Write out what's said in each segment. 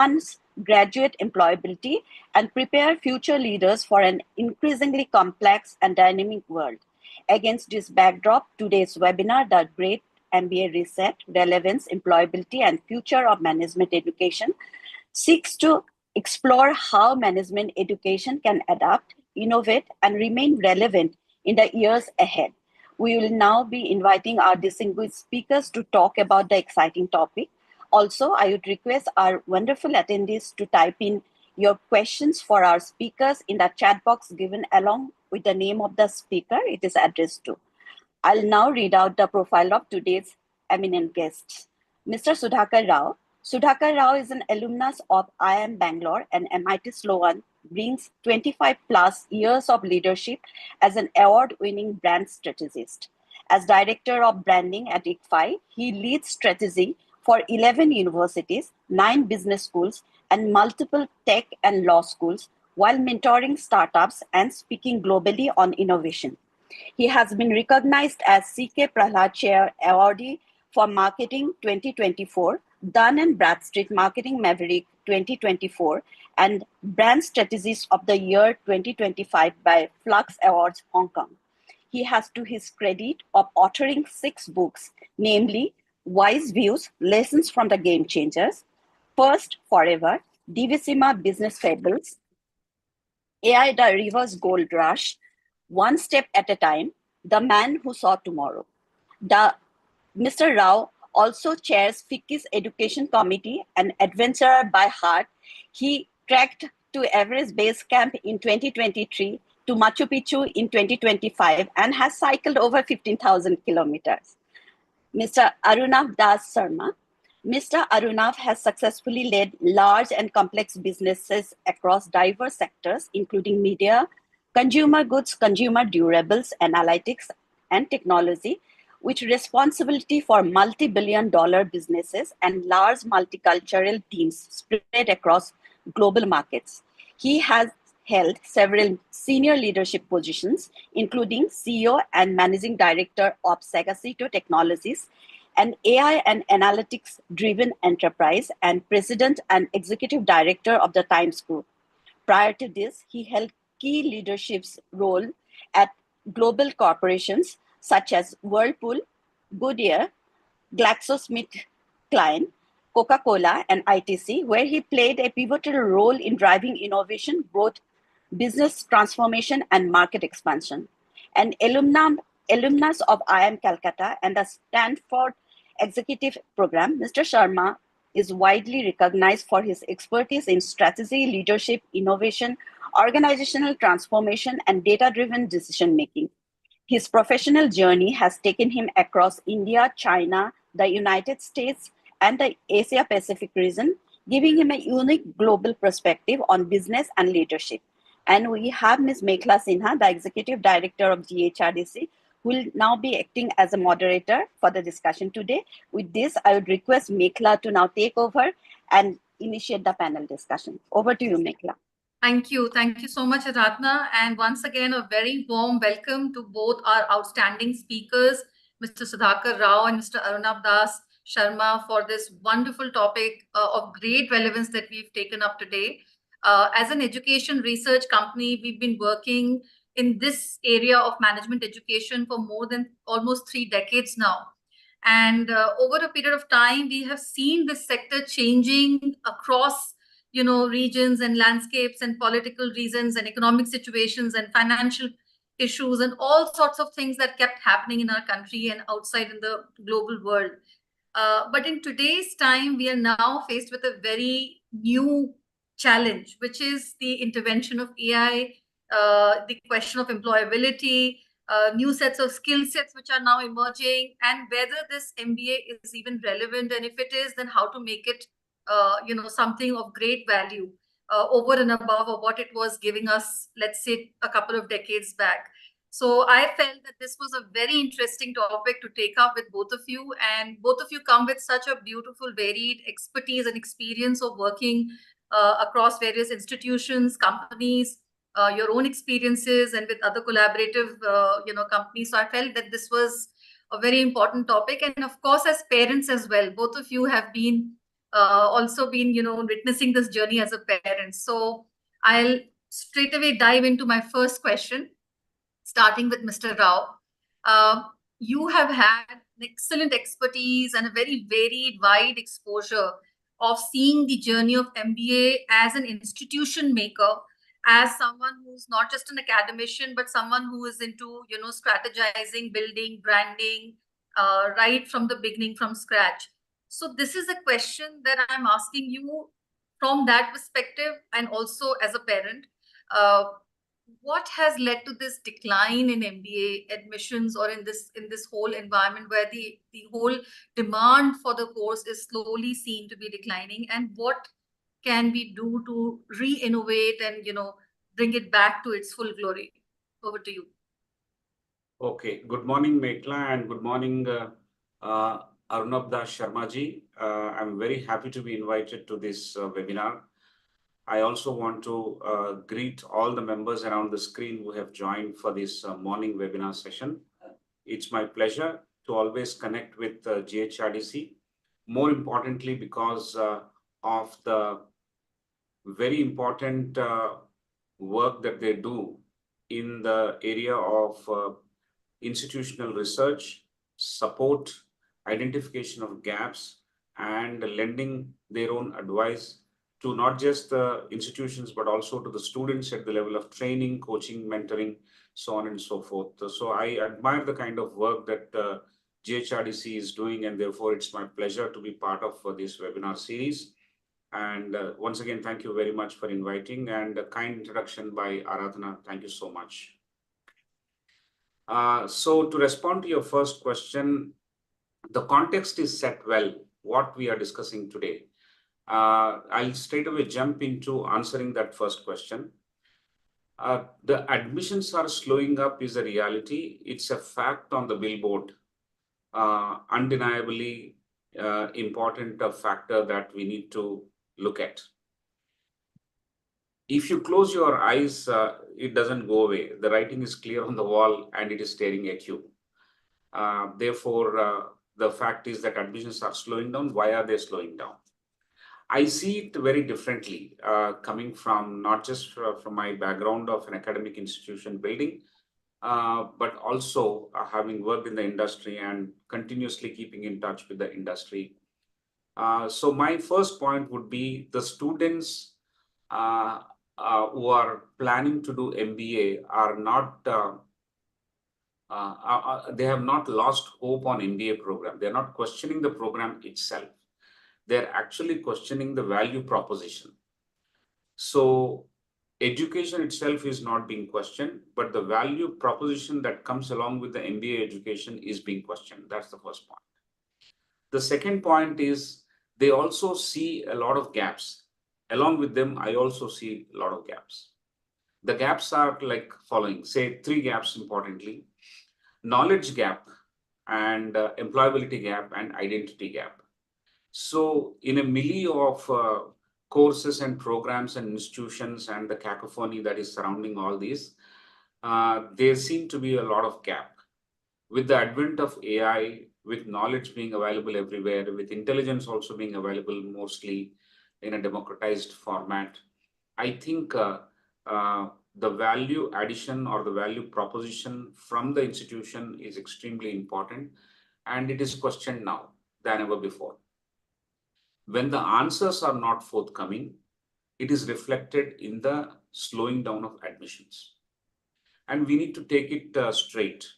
enhance graduate employability, and prepare future leaders for an increasingly complex and dynamic world. Against this backdrop, today's webinar, The Great MBA Reset, Relevance, Employability, and Future of Management Education, seeks to explore how management education can adapt, innovate, and remain relevant in the years ahead. We will now be inviting our distinguished speakers to talk about the exciting topic. Also, I would request our wonderful attendees to type in your questions for our speakers in the chat box given along with the name of the speaker it is addressed to. I'll now read out the profile of today's eminent guests. Mr. Sudhakar Rao. Sudhakar Rao is an alumnus of IIM Bangalore and MIT Sloan, brings 25 plus years of leadership as an award-winning brand strategist. As Director of Branding at ICFI, he leads strategy for 11 universities, 9 business schools, and multiple tech and law schools, while mentoring startups and speaking globally on innovation. He has been recognized as C.K. Prahlad Chair Awardee for Marketing 2024, Dun & Bradstreet Marketing Maverick 2024, and Brand Strategist of the Year 2025 by Flux Awards Hong Kong. He has to his credit of authoring 6 books, namely Wise Views, Lessons from the Game Changers, First Forever, Divisima Business Fables, AI the Reverse Gold Rush, One Step at a Time, The Man Who Saw Tomorrow. Mr. Rao also chairs FICCI's Education Committee, an adventurer by heart. He trekked to Everest Base Camp in 2023, to Machu Picchu in 2025, and has cycled over 15,000 kilometers. Mr. Arunav Das Sharma. Mr. Arunav has successfully led large and complex businesses across diverse sectors, including media, consumer goods, consumer durables, analytics, and technology, with responsibility for multi-billion-dollar businesses and large multicultural teams spread across global markets. He has held several senior leadership positions, including CEO and Managing Director of Sagacito Technologies, an AI and analytics-driven enterprise, and President and Executive Director of the Times Group. Prior to this, he held key leadership roles at global corporations such as Whirlpool, Goodyear, GlaxoSmithKline, Coca-Cola, and ITC, where he played a pivotal role in driving innovation, growth, business transformation, and market expansion. An alumnus of IIM Calcutta and the Stanford Executive Program, Mr. Sharma is widely recognized for his expertise in strategy, leadership, innovation, organizational transformation, and data-driven decision-making. His professional journey has taken him across India, China, the United States, and the Asia-Pacific region, giving him a unique global perspective on business and leadership. And we have Ms. Meghla Sinha, the Executive Director of GHRDC, who will now be acting as a moderator for the discussion today. With this, I would request Meghla to now take over and initiate the panel discussion. Over to you, Meghla. Thank you. Thank you so much, Aradhana. And once again, a very warm welcome to both our outstanding speakers, Mr. Sudhakar Rao and Mr. Arunav Das Sharma, for this wonderful topic of great relevance that we've taken up today. As an education research company, we've been working in this area of management education for more than almost 3 decades now. And over a period of time, we have seen this sector changing across regions and landscapes and political reasons and economic situations and financial issues and all sorts of things that kept happening in our country and outside in the global world. But in today's time, we are now faced with a very new challenge, which is the intervention of AI, the question of employability, new sets of skill sets which are now emerging, and whether this MBA is even relevant, and if it is, then how to make it something of great value over and above of what it was giving us, let's say, a couple of decades back. So I felt that this was a very interesting topic to take up with both of you, and both of you come with such a beautiful, varied expertise and experience of working across various institutions, companies, your own experiences, and with other collaborative, companies. So I felt that this was a very important topic. And of course, as parents as well, both of you have been also been, witnessing this journey as a parent. So I'll straight away dive into my first question, starting with Mr. Rao. Uh, you have had an excellent expertise and a very varied, wide exposure of seeing the journey of MBA as an institution maker, as someone who's not just an academician, but someone who is into, strategizing, building, branding, right from the beginning, from scratch. So this is a question that I'm asking you from that perspective, and also as a parent. Uh, what has led to this decline in MBA admissions, or in this whole environment where the whole demand for the course is slowly seen to be declining, and what can we do to re-innovate and bring it back to its full glory? Over to you. Okay, good morning, Mekla, and good morning, Arnab Das Sharma ji. I'm very happy to be invited to this webinar. I also want to greet all the members around the screen who have joined for this morning webinar session. It's my pleasure to always connect with GHRDC, more importantly because of the very important work that they do in the area of institutional research, support, identification of gaps, and lending their own advice to not just the institutions, but also to the students at the level of training, coaching, mentoring, so on and so forth. So I admire the kind of work that GHRDC is doing, and therefore it's my pleasure to be part of this webinar series. And once again, thank you very much for inviting, and a kind introduction by Aradhana. Thank you so much. So to respond to your first question, the context is set well, what we are discussing today. I'll straight away jump into answering that first question. The admissions are slowing up is a reality. It's a fact on the billboard, undeniably important factor that we need to look at. If you close your eyes, it doesn't go away. The writing is clear on the wall and it is staring at you. Therefore, the fact is that admissions are slowing down. Why are they slowing down? I see it very differently, coming from not just from my background of an academic institution building, but also having worked in the industry and continuously keeping in touch with the industry. So my first point would be the students who are planning to do MBA are not, they have not lost hope on MBA program. They're not questioning the program itself. They're actually questioning the value proposition. So education itself is not being questioned, but the value proposition that comes along with the MBA education is being questioned. That's the first point. The second point is they also see a lot of gaps. Along with them, I also see a lot of gaps. The gaps are like following, say 3 gaps importantly: knowledge gap, and employability gap, and identity gap. So in a milieu of courses and programs and institutions and the cacophony that is surrounding all these, there seem to be a lot of gap. With the advent of AI, with knowledge being available everywhere, with intelligence also being available mostly in a democratized format, I think the value addition or the value proposition from the institution is extremely important, and it is questioned now than ever before. When the answers are not forthcoming, it is reflected in the slowing down of admissions. And we need to take it straight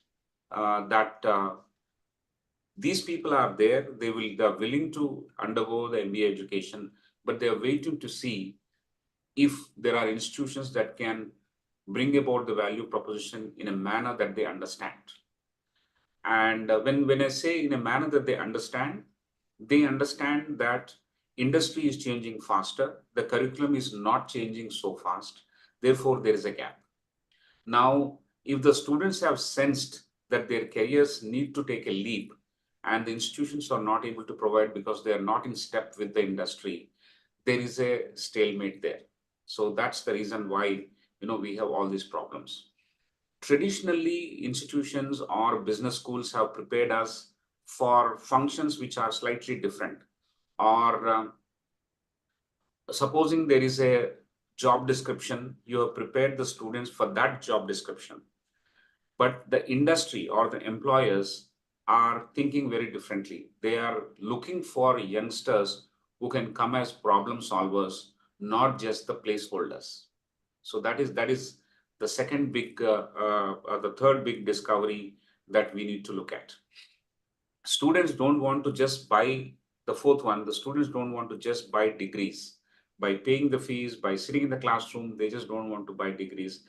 that these people are there, they are willing to undergo the MBA education, but they are waiting to see if there are institutions that can bring about the value proposition in a manner that they understand. And when I say in a manner that they understand that industry is changing faster, the curriculum is not changing so fast, therefore there is a gap. Now, if the students have sensed that their careers need to take a leap and the institutions are not able to provide because they are not in step with the industry, there is a stalemate there. So that's the reason why we have all these problems. Traditionally, institutions or business schools have prepared us for functions which are slightly different, or supposing there is a job description, you have prepared the students for that job description, but the industry or the employers are thinking very differently. They are looking for youngsters who can come as problem solvers, not just the placeholders. So that is the second big, the third big discovery that we need to look at. Students don't want to just buy the fourth one. The students don't want to just buy degrees. By paying the fees, by sitting in the classroom, they just don't want to buy degrees.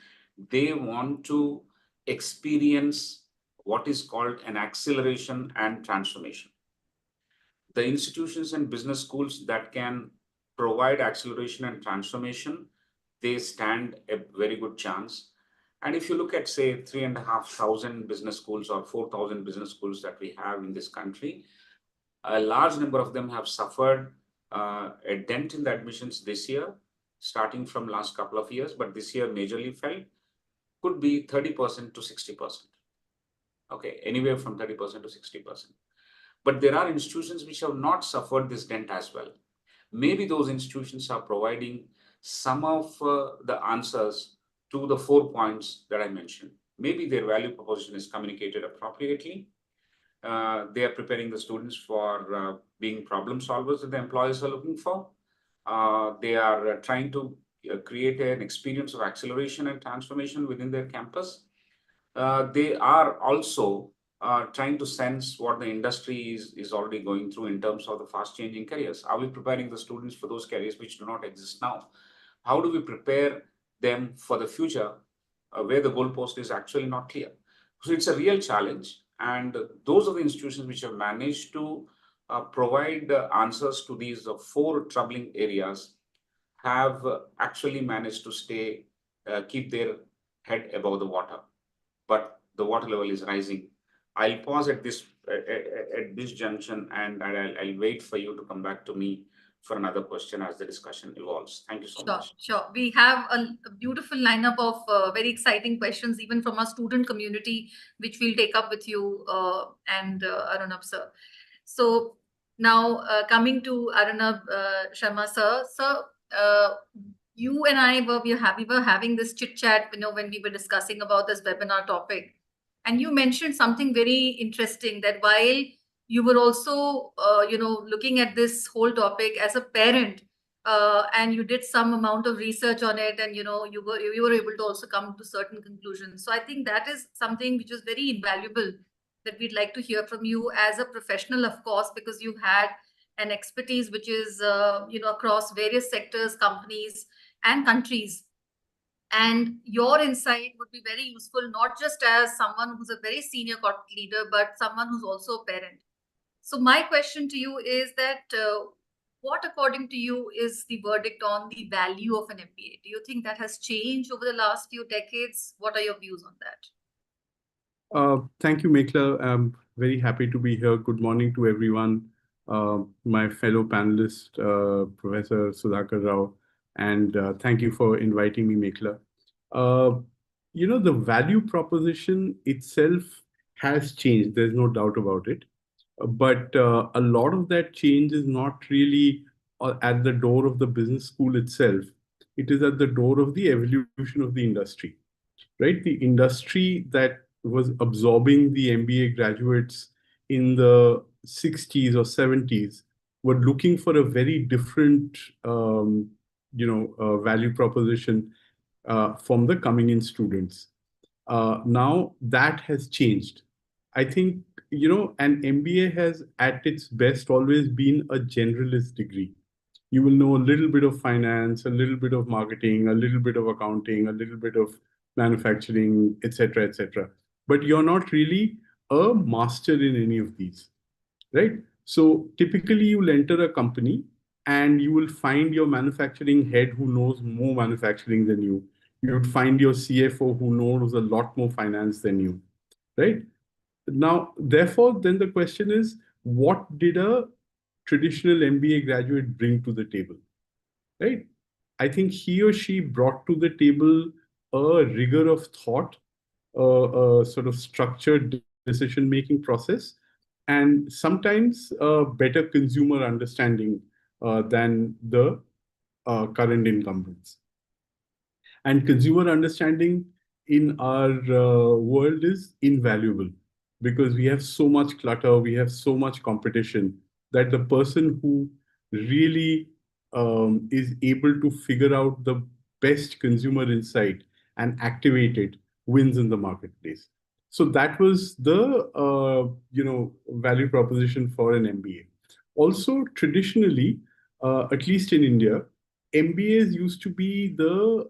They want to experience what is called an acceleration and transformation. The institutions and business schools that can provide acceleration and transformation, they stand a very good chance. And if you look at, say, 3,500 business schools or 4,000 business schools that we have in this country, a large number of them have suffered a dent in the admissions this year, starting from last couple of years, but this year majorly fell, could be 30% to 60%. Okay, anywhere from 30% to 60%. But there are institutions which have not suffered this dent as well. Maybe those institutions are providing some of the answers to the 4 points that I mentioned. Maybe their value proposition is communicated appropriately. They are preparing the students for being problem solvers that the employers are looking for. They are trying to create an experience of acceleration and transformation within their campus. They are also trying to sense what the industry is already going through in terms of the fast changing careers. Are we preparing the students for those careers which do not exist now? How do we prepare them for the future where the goalpost is actually not clear? So it's a real challenge. And those are the institutions which have managed to provide answers to these 4 troubling areas, have actually managed to keep their head above the water. But the water level is rising. I'll pause at this junction, and I'll wait for you to come back to me for another question as the discussion evolves. Thank you so much. Sure. We have a beautiful lineup of very exciting questions, even from our student community, which we'll take up with you and Arunabh sir. So now coming to Arunabh Sharma sir. Sir, you and I we were having this chit chat, when we were discussing about this webinar topic, and you mentioned something very interesting, that while you were also, looking at this whole topic as a parent, and you did some amount of research on it, and you were able to also come to certain conclusions. So I think that is something which is very invaluable, that we'd like to hear from you as a professional, of course, because you've had an expertise which is across various sectors, companies and countries. And your insight would be very useful, not just as someone who's a very senior corporate leader, but someone who's also a parent. So my question to you is that what, according to you, is the verdict on the value of an MBA? Do you think that has changed over the last few decades? What are your views on that? Thank you, Meghla. I'm very happy to be here. Good morning to everyone. My fellow panelist, Professor Sudhakar Rao, and thank you for inviting me, Meghla. The value proposition itself has changed. There's no doubt about it. But a lot of that change is not really at the door of the business school itself. It is at the door of the evolution of the industry, right? The industry that was absorbing the MBA graduates in the 60s or 70s were looking for a very different, value proposition from the coming in students. Now that has changed. I think, an MBA has at its best always been a generalist degree. You will know a little bit of finance, a little bit of marketing, a little bit of accounting, a little bit of manufacturing, etc., etc. But you're not really a master in any of these, right? So typically you'll enter a company and you will find your manufacturing head who knows more manufacturing than you. You would find your CFO who knows a lot more finance than you, right? Now, therefore, then the question is, what did a traditional MBA graduate bring to the table, right? I think he or she brought to the table a rigor of thought, a sort of structured decision-making process, and sometimes a better consumer understanding than the current incumbents. And consumer understanding in our world is invaluable because we have so much clutter, we have so much competition that the person who really is able to figure out the best consumer insight and activate it wins in the marketplace. So that was the value proposition for an MBA. Also, traditionally, at least in India, MBAs used to be the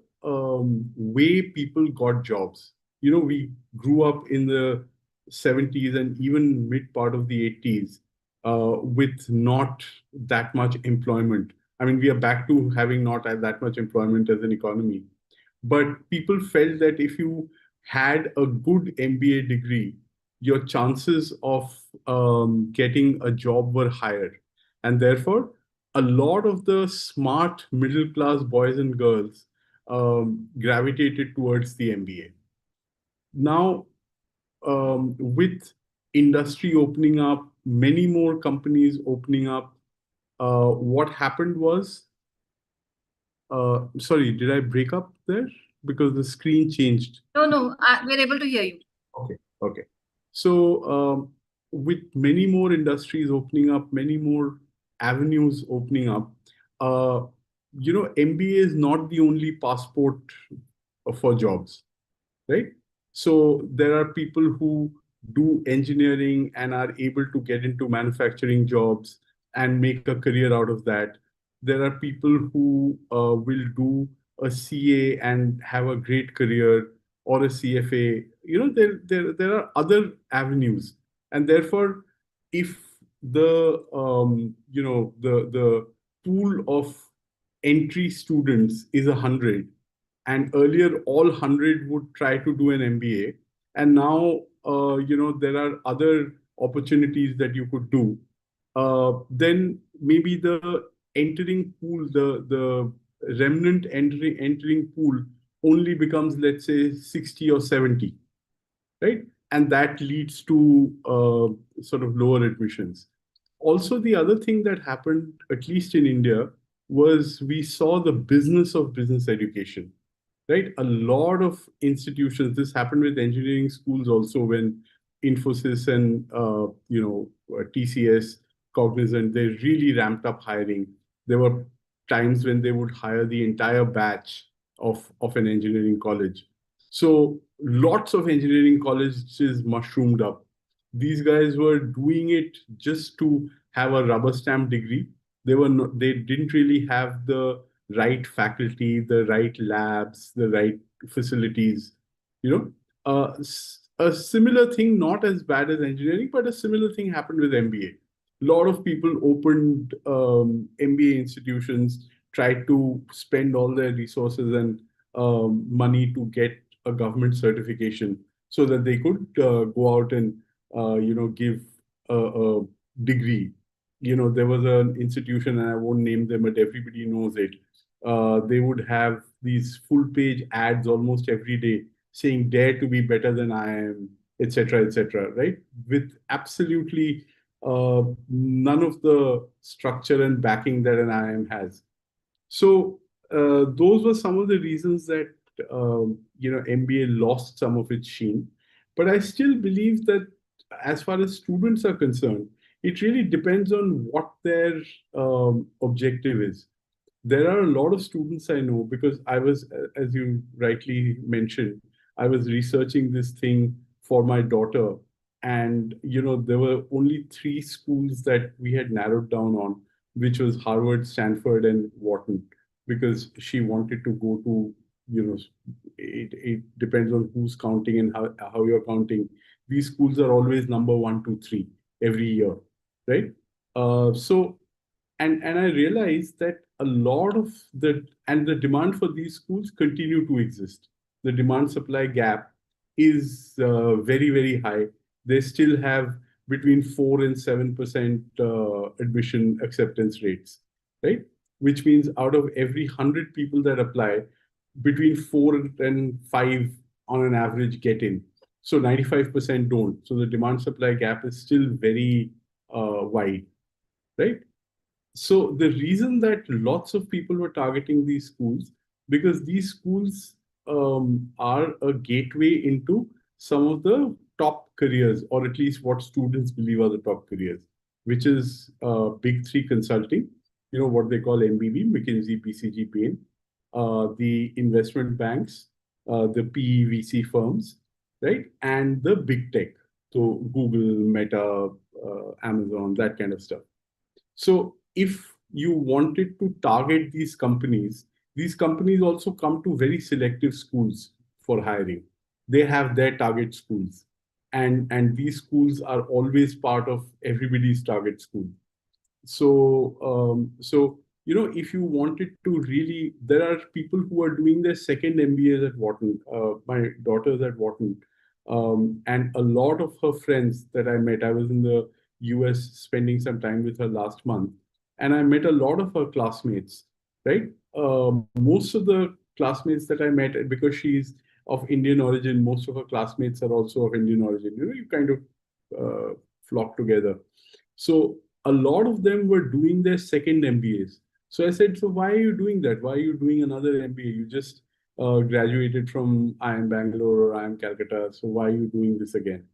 way people got jobs. We grew up in the 70s and even mid part of the 80s with not that much employment. I mean, we are back to having not had that much employment as an economy. But people felt that if you had a good MBA degree, your chances of getting a job were higher. And therefore, a lot of the smart middle class boys and girls gravitated towards the MBA. Now, with industry opening up, many more companies opening up, what happened was, sorry, did I break up there? Because the screen changed. No, we're able to hear you. Okay. So, with many more industries opening up, many more avenues opening up, MBA is not the only passport for jobs, right? So there are people who do engineering and are able to get into manufacturing jobs and make a career out of that. There are people who will do a CA and have a great career, or a CFA. There are other avenues, and therefore, if the pool of entry students is 100, and earlier all 100 would try to do an MBA, and now there are other opportunities that you could do, then maybe the entering pool, the remnant entering pool only becomes, let's say, 60 or 70, right? And that leads to sort of lower admissions. Also, the other thing that happened, at least in India, was we saw the business of business education, right? A lot of institutions, this happened with engineering schools also, when Infosys and TCS, Cognizant, they really ramped up hiring. There were times when they would hire the entire batch of an engineering college. So lots of engineering colleges mushroomed up. These guys were doing it just to have a rubber stamp degree. They didn't really have the right faculty, the right labs, the right facilities. A similar thing, not as bad as engineering, but a similar thing happened with MBA. A lot of people opened MBA institutions, tried to spend all their resources and money to get a government certification so that they could go out and give a degree. There was an institution, and I won't name them, but everybody knows it. They would have these full page ads almost every day saying, "Dare to be better than I am," etc., right? With absolutely none of the structure and backing that an IIM has. So those were some of the reasons that MBA lost some of its sheen. But I still believe that as far as students are concerned, it really depends on what their objective is. There are a lot of students I know, because I was, as you rightly mentioned, I was researching this thing for my daughter, and there were only 3 schools that we had narrowed down on, which was Harvard, Stanford, and Wharton, because she wanted to go to, it depends on who's counting and how you're counting. These schools are always number 1, 2, 3 every year, right? So and I realized that a lot of the demand for these schools continue to exist. The demand supply gap is very, very high. They still have between 4 and 7% admission acceptance rates, right? Which means out of every 100 people that apply, between 4 and 5 on an average get in. So 95% don't. So the demand supply gap is still very wide, right? So the reason that lots of people were targeting these schools, because these schools are a gateway into some of the top careers, or at least what students believe are the top careers, which is big three consulting, what they call MBB, McKinsey, BCG, Payne, the investment banks, the PE VC firms, right, and the big tech, so Google, Meta, Amazon, that kind of stuff. So if you wanted to target these companies also come to very selective schools for hiring. They have their target schools. And these schools are always part of everybody's target school. So if you wanted to really, there are people who are doing their second MBAs at Wharton. My daughter's at Wharton, and a lot of her friends that I met, I was in the US spending some time with her last month, and I met a lot of her classmates. Right, most of the classmates that I met, because she's of Indian origin, most of her classmates are also of Indian origin. You kind of flock together. So a lot of them were doing their second MBAs. So I said, so why are you doing that? Why are you doing another MBA? You just graduated from IIM Bangalore or IIM Calcutta. So why are you doing this again?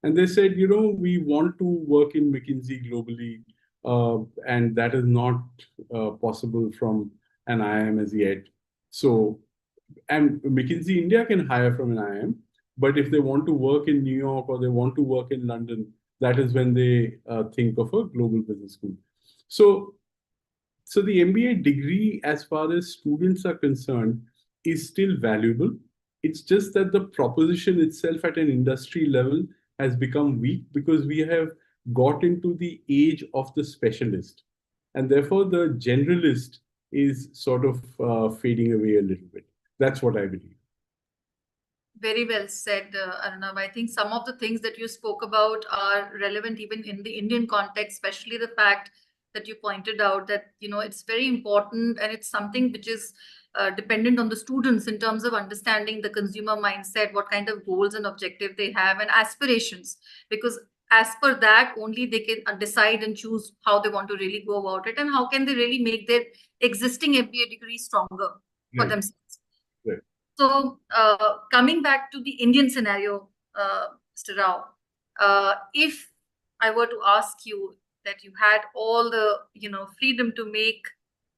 And they said, we want to work in McKinsey globally, and that is not possible from an IIM as yet. So, and McKinsey India can hire from an IIM, but if they want to work in New York or they want to work in London, that is when they think of a global business school. So the MBA degree, as far as students are concerned, is still valuable. It's just that the proposition itself at an industry level has become weak because we have got into the age of the specialist. And therefore, the generalist is sort of fading away a little bit. That's what I believe. Very well said, Arnav. I think some of the things that you spoke about are relevant even in the Indian context, especially the fact that you pointed out that, it's very important and it's something which is dependent on the students in terms of understanding the consumer mindset, what kind of goals and objective they have and aspirations, because as per that only they can decide and choose how they want to really go about it and how can they really make their existing MBA degree stronger for themselves. Right. So coming back to the Indian scenario, Mr. Rao, if I were to ask you that you had all the freedom to make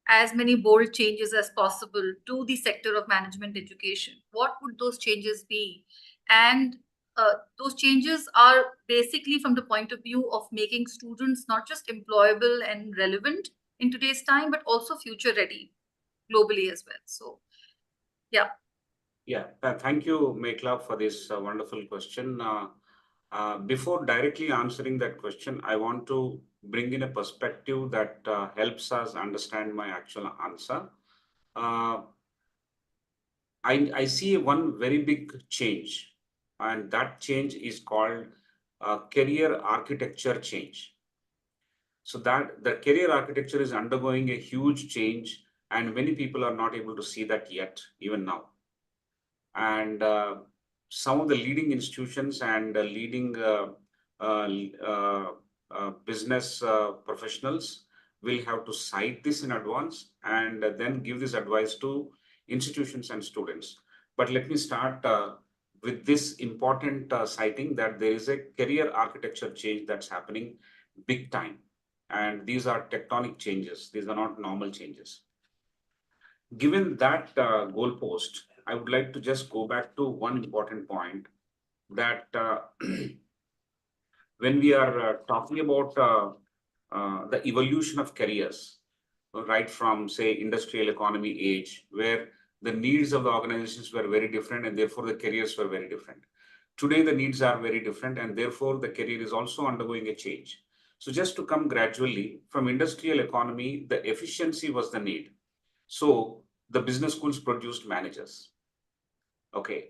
as many bold changes as possible to the sector of management education, what would those changes be? And those changes are basically from the point of view of making students not just employable and relevant in today's time, but also future ready globally as well. So, yeah. Yeah, thank you, Mekla, for this wonderful question. Before directly answering that question, I want to bring in a perspective that helps us understand my actual answer. I see one very big change, and that change is called career architecture change. So that the career architecture is undergoing a huge change, and many people are not able to see that yet, even now. And some of the leading institutions and leading business professionals will have to cite this in advance and then give this advice to institutions and students. But let me start with this important citing that there is a career architecture change that's happening big time. And these are tectonic changes. These are not normal changes. Given that goalpost, I would like to just go back to one important point that when we are talking about the evolution of careers, right from, say, industrial economy age, where the needs of the organizations were very different and therefore the careers were very different. Today, the needs are very different and therefore the career is also undergoing a change. So just to come gradually from industrial economy, the efficiency was the need. So the business schools produced managers. Okay.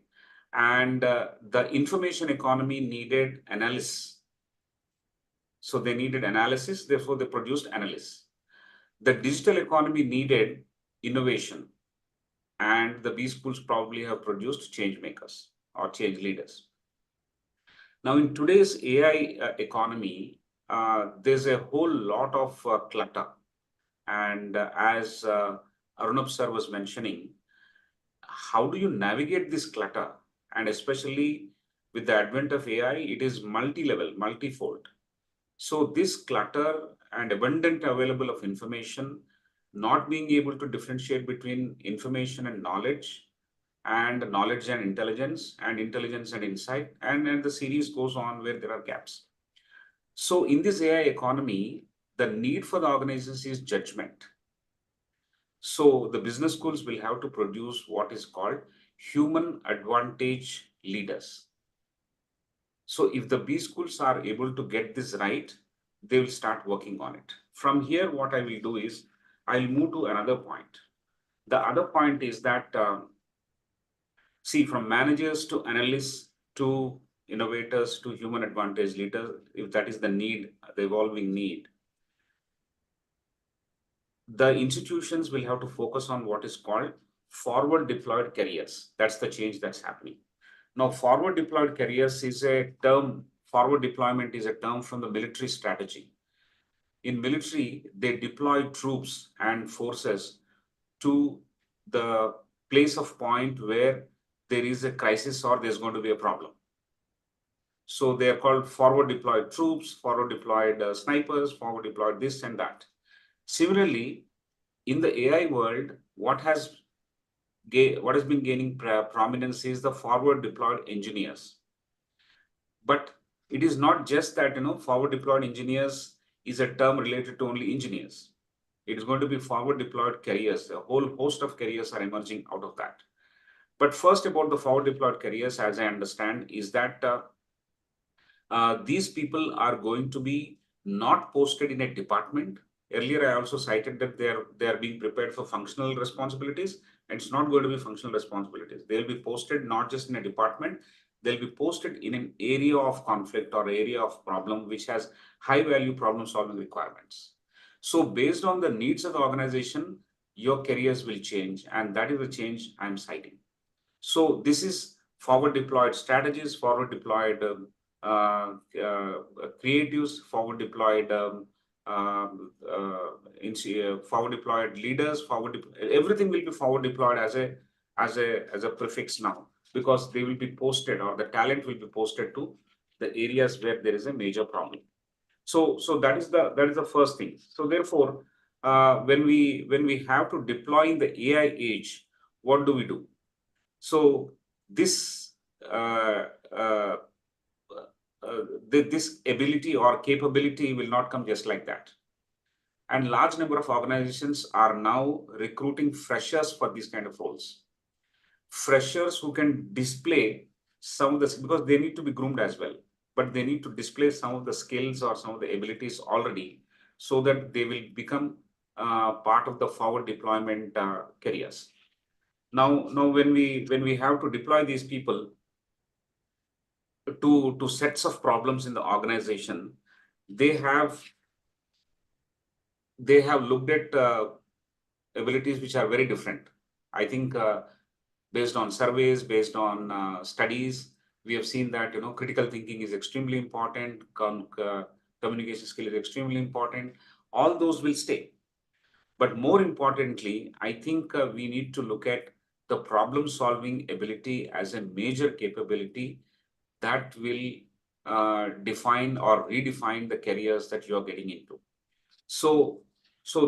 And the information economy needed analysis. So they needed analysis, therefore they produced analysts. The digital economy needed innovation, and the B schools probably have produced change makers or change leaders. Now, in today's AI economy, there's a whole lot of clutter. And as Arunabh sir was mentioning, how do you navigate this clutter? And especially with the advent of AI, it is multi-level, multi-fold. So this clutter and abundant available of information, not being able to differentiate between information and knowledge and intelligence and insight, and the series goes on where there are gaps. So in this AI economy, the need for the organizations is judgment. So the business schools will have to produce what is called human advantage leaders. So if the B schools are able to get this right, they will start working on it. From here, what I will do is I'll move to another point. The other point is that, see, from managers to analysts to innovators to human advantage leaders, if that is the need, the evolving need, the institutions will have to focus on what is called forward deployed careers. That's the change that's happening. Now, forward deployed careers is a term, forward deployment is a term from the military strategy. In military, they deploy troops and forces to the place of point where there is a crisis or there's going to be a problem. So they are called forward deployed troops, forward deployed snipers, forward deployed this and that. Similarly, in the AI world, what has been gaining prominence is the forward deployed engineers. But it is not just that, forward deployed engineers is a term related to only engineers. It is going to be forward deployed careers. A whole host of careers are emerging out of that. But first, about the forward deployed careers, as I understand, is that these people are going to be not posted in a department. Earlier, I also cited that they are being prepared for functional responsibilities, and it's not going to be functional responsibilities. They'll be posted not just in a department, they'll be posted in an area of conflict or area of problem which has high value problem solving requirements. So based on the needs of the organization, your careers will change, and that is the change I'm citing. So this is forward deployed strategies, forward deployed creatives, forward deployed forward deployed leaders, everything will be forward deployed as a prefix now, because they will be posted, or the talent will be posted to the areas where there is a major problem. So that is the first thing. So therefore, when we have to deploy in the AI age, what do we do? So this this ability or capability will not come just like that. And large number of organizations are now recruiting freshers for these kind of roles. Freshers who can display some of the, because they need to be groomed as well, but they need to display some of the skills or some of the abilities already, so that they will become part of the forward deployment careers. Now when we have to deploy these people to sets of problems in the organization, they have looked at abilities which are very different. I think based on surveys, based on studies, we have seen that critical thinking is extremely important, communication skill is extremely important. All those will stay. But more importantly, I think we need to look at the problem solving ability as a major capability that will define or redefine the careers that you are getting into. So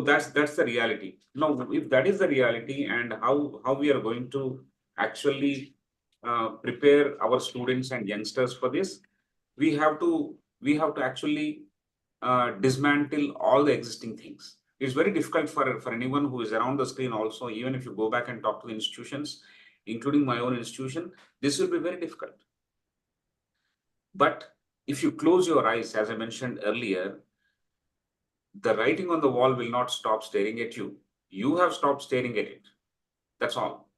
that's the reality. Now, if that is the reality, and how we are going to actually prepare our students and youngsters for this, we have to actually dismantle all the existing things. It's very difficult for anyone who is around the screen also, even if you go back and talk to the institutions, including my own institution, this will be very difficult. But if you close your eyes, as I mentioned earlier, the writing on the wall will not stop staring at you. You have stopped staring at it. That's all.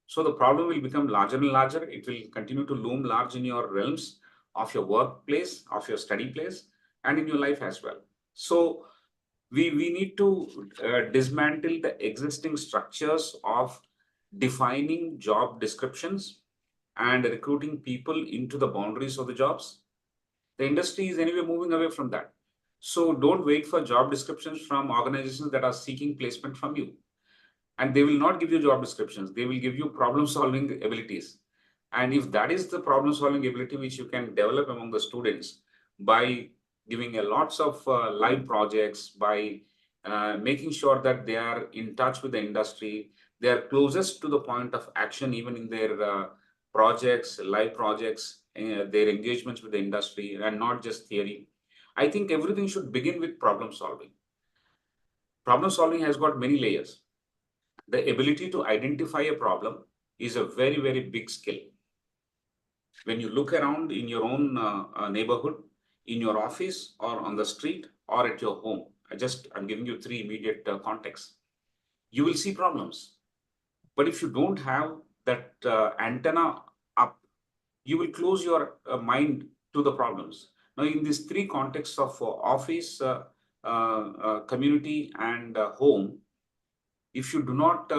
So the problem will become larger and larger. It will continue to loom large in your realms of your workplace, of your study place, and in your life as well. So we need to dismantle the existing structures of defining job descriptions and recruiting people into the boundaries of the jobs. The industry is anyway moving away from that. So don't wait for job descriptions from organizations that are seeking placement from you. And they will not give you job descriptions. They will give you problem-solving abilities. And if that is the problem-solving ability which you can develop among the students by giving a lots of live projects, by making sure that they are in touch with the industry, they are closest to the point of action, even in their projects, live projects, their engagements with the industry, and not just theory. I think everything should begin with problem solving. Problem solving has got many layers. The ability to identify a problem is a very, very big skill. When you look around in your own neighborhood, in your office, or on the street, or at your home, I'm giving you three immediate contexts. You will see problems. But if you don't have that antenna up, you will close your mind to the problems. Now, in these three contexts of office, community, and home, if you do not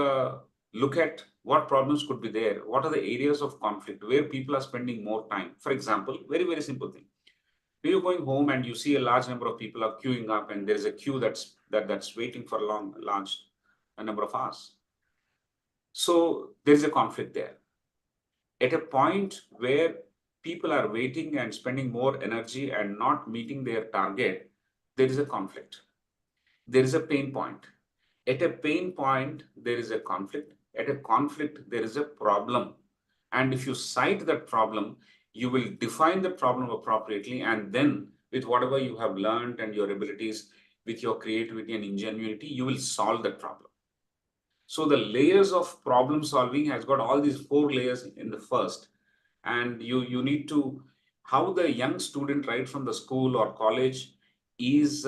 look at what problems could be there, what are the areas of conflict where people are spending more time. For example, very, very simple thing. When you're going home and you see a large number of people are queuing up and there's a queue that's waiting for a large number of hours. So there's a conflict there. At a point where people are waiting and spending more energy and not meeting their target, there is a conflict. There is a pain point. At a pain point, there is a conflict. At a conflict, there is a problem. And if you cite that problem, you will define the problem appropriately. And then with whatever you have learned and your abilities, with your creativity and ingenuity, you will solve that problem. So the layers of problem solving has got all these 4 layers in the first. And you need to, how the young student right from the school or college is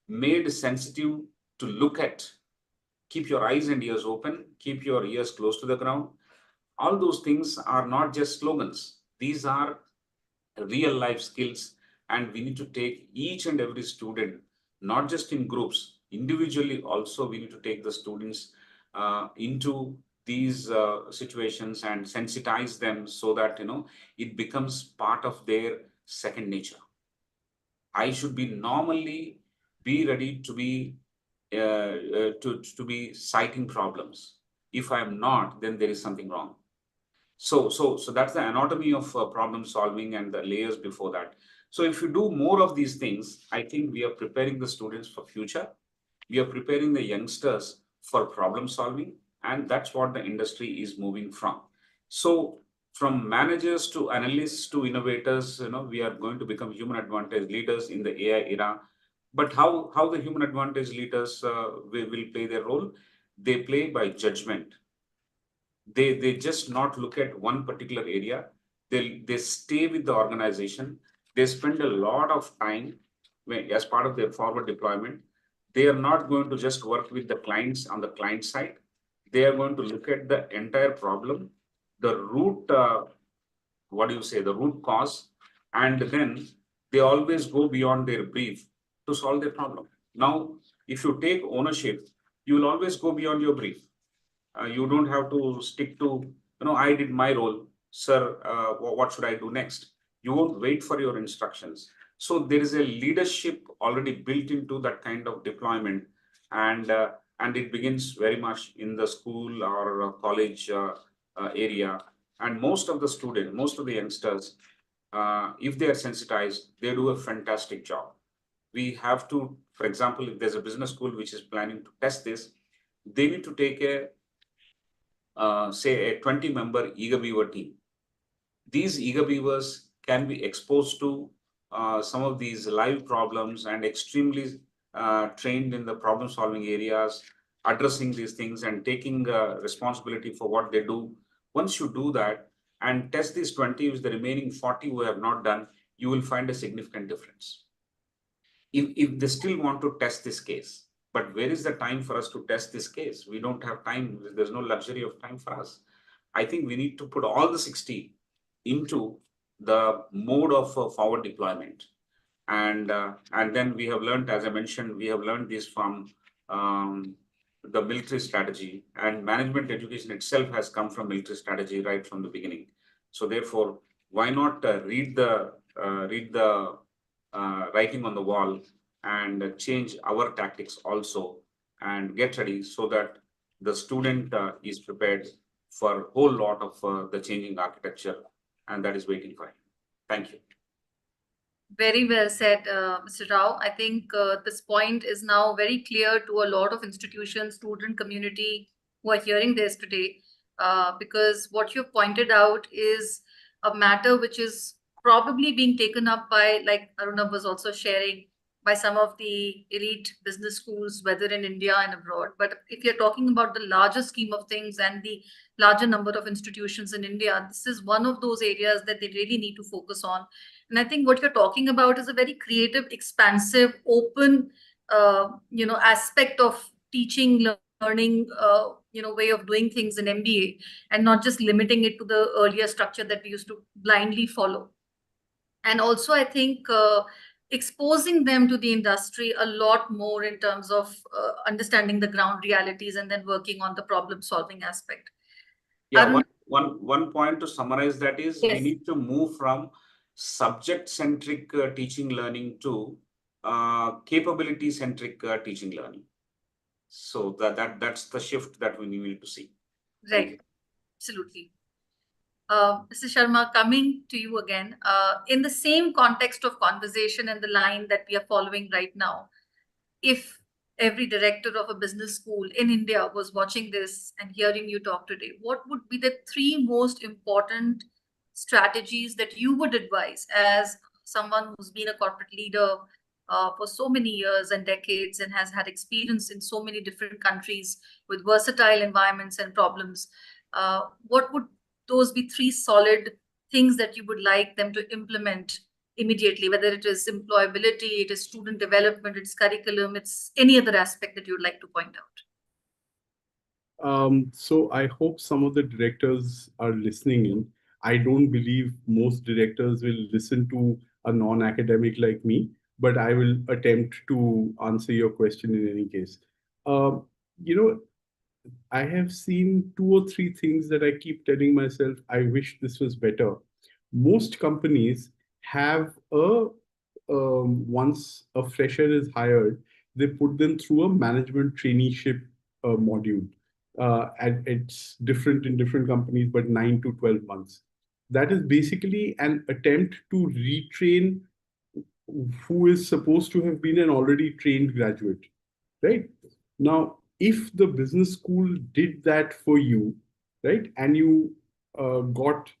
made sensitive to look at, keep your eyes and ears open, keep your ears close to the ground. All those things are not just slogans. These are real life skills, and we need to take each and every student, not just in groups, individually also we need to take the students into these situations and sensitize them so that, it becomes part of their second nature. I should be normally be ready to be to be citing problems. If I am not, then there is something wrong. So that's the anatomy of problem solving and the layers before that. So if you do more of these things, I think we are preparing the students for future. We are preparing the youngsters for problem solving, and that's what the industry is moving from. So from managers to analysts to innovators, we are going to become human advantage leaders in the AI era. But how the human advantage leaders will play their role? They play by judgment. They just not look at one particular area. They stay with the organization. They spend a lot of time as part of their forward deployment. They are not going to just work with the clients on the client side. They are going to look at the entire problem, the root, the root cause, and then they always go beyond their brief to solve their problem. Now, if you take ownership, you will always go beyond your brief. You don't have to stick to, I did my role, sir, what should I do next? You won't wait for your instructions. So there is a leadership already built into that kind of deployment, and it begins very much in the school or college area. And most of the youngsters, if they are sensitized, they do a fantastic job. We have to, for example, if there's a business school which is planning to test this, they need to take say a 20-member eager beaver team. These eager beavers can be exposed to some of these live problems and extremely trained in the problem solving areas, addressing these things and taking responsibility for what they do. Once you do that and test these 20 with the remaining 40 who have not done, you will find a significant difference. If they still want to test this case, but where is the time for us to test this case? We don't have time. There's no luxury of time for us. I think we need to put all the 60 into the mode of forward deployment. And then we have learned, as I mentioned, we have learned this from the military strategy, and management education itself has come from military strategy right from the beginning. So therefore, why not read the writing on the wall and change our tactics also and get ready so that the student is prepared for a whole lot of the changing architecture, and that is waiting for him. Thank you. Very well said, Mr. Rao. I think this point is now very clear to a lot of institutions, student community who are hearing this today, because what you pointed out is a matter which is probably being taken up by, like Aruna was also sharing, by some of the elite business schools, whether in India and abroad. But if you're talking about the larger scheme of things and the larger number of institutions in India, this is one of those areas that they really need to focus on. And I think what you're talking about is a very creative, expansive, open, aspect of teaching, learning, way of doing things in MBA, and not just limiting it to the earlier structure that we used to blindly follow. And also, I think exposing them to the industry a lot more in terms of understanding the ground realities and then working on the problem solving aspect. Yeah, one point to summarize that is, Yes. we need to move from subject-centric teaching learning to capability-centric teaching learning. So that's the shift that we need to see. Thank Right. you. Absolutely. Mr. Sharma, coming to you again, in the same context of conversation and the line that we are following right now, if every director of a business school in India was watching this and hearing you talk today, what would be the three most important strategies that you would advise as someone who's been a corporate leader for so many years and decades and has had experience in so many different countries with versatile environments and problems? What would those be three solid things that you would like them to implement immediately, whether it is employability, it is student development, it's curriculum, it's any other aspect that you'd like to point out? So I hope some of the directors are listening in. I don't believe most directors will listen to a non-academic like me, but I will attempt to answer your question in any case. Um, you know, I have seen two or three things that I keep telling myself, I wish this was better. Most companies have once a fresher is hired, they put them through a management traineeship module. And it's different in different companies, but 9 to 12 months. That is basically an attempt to retrain who is supposed to have been an already trained graduate, right? Now, if the business school did that for you, right, and you got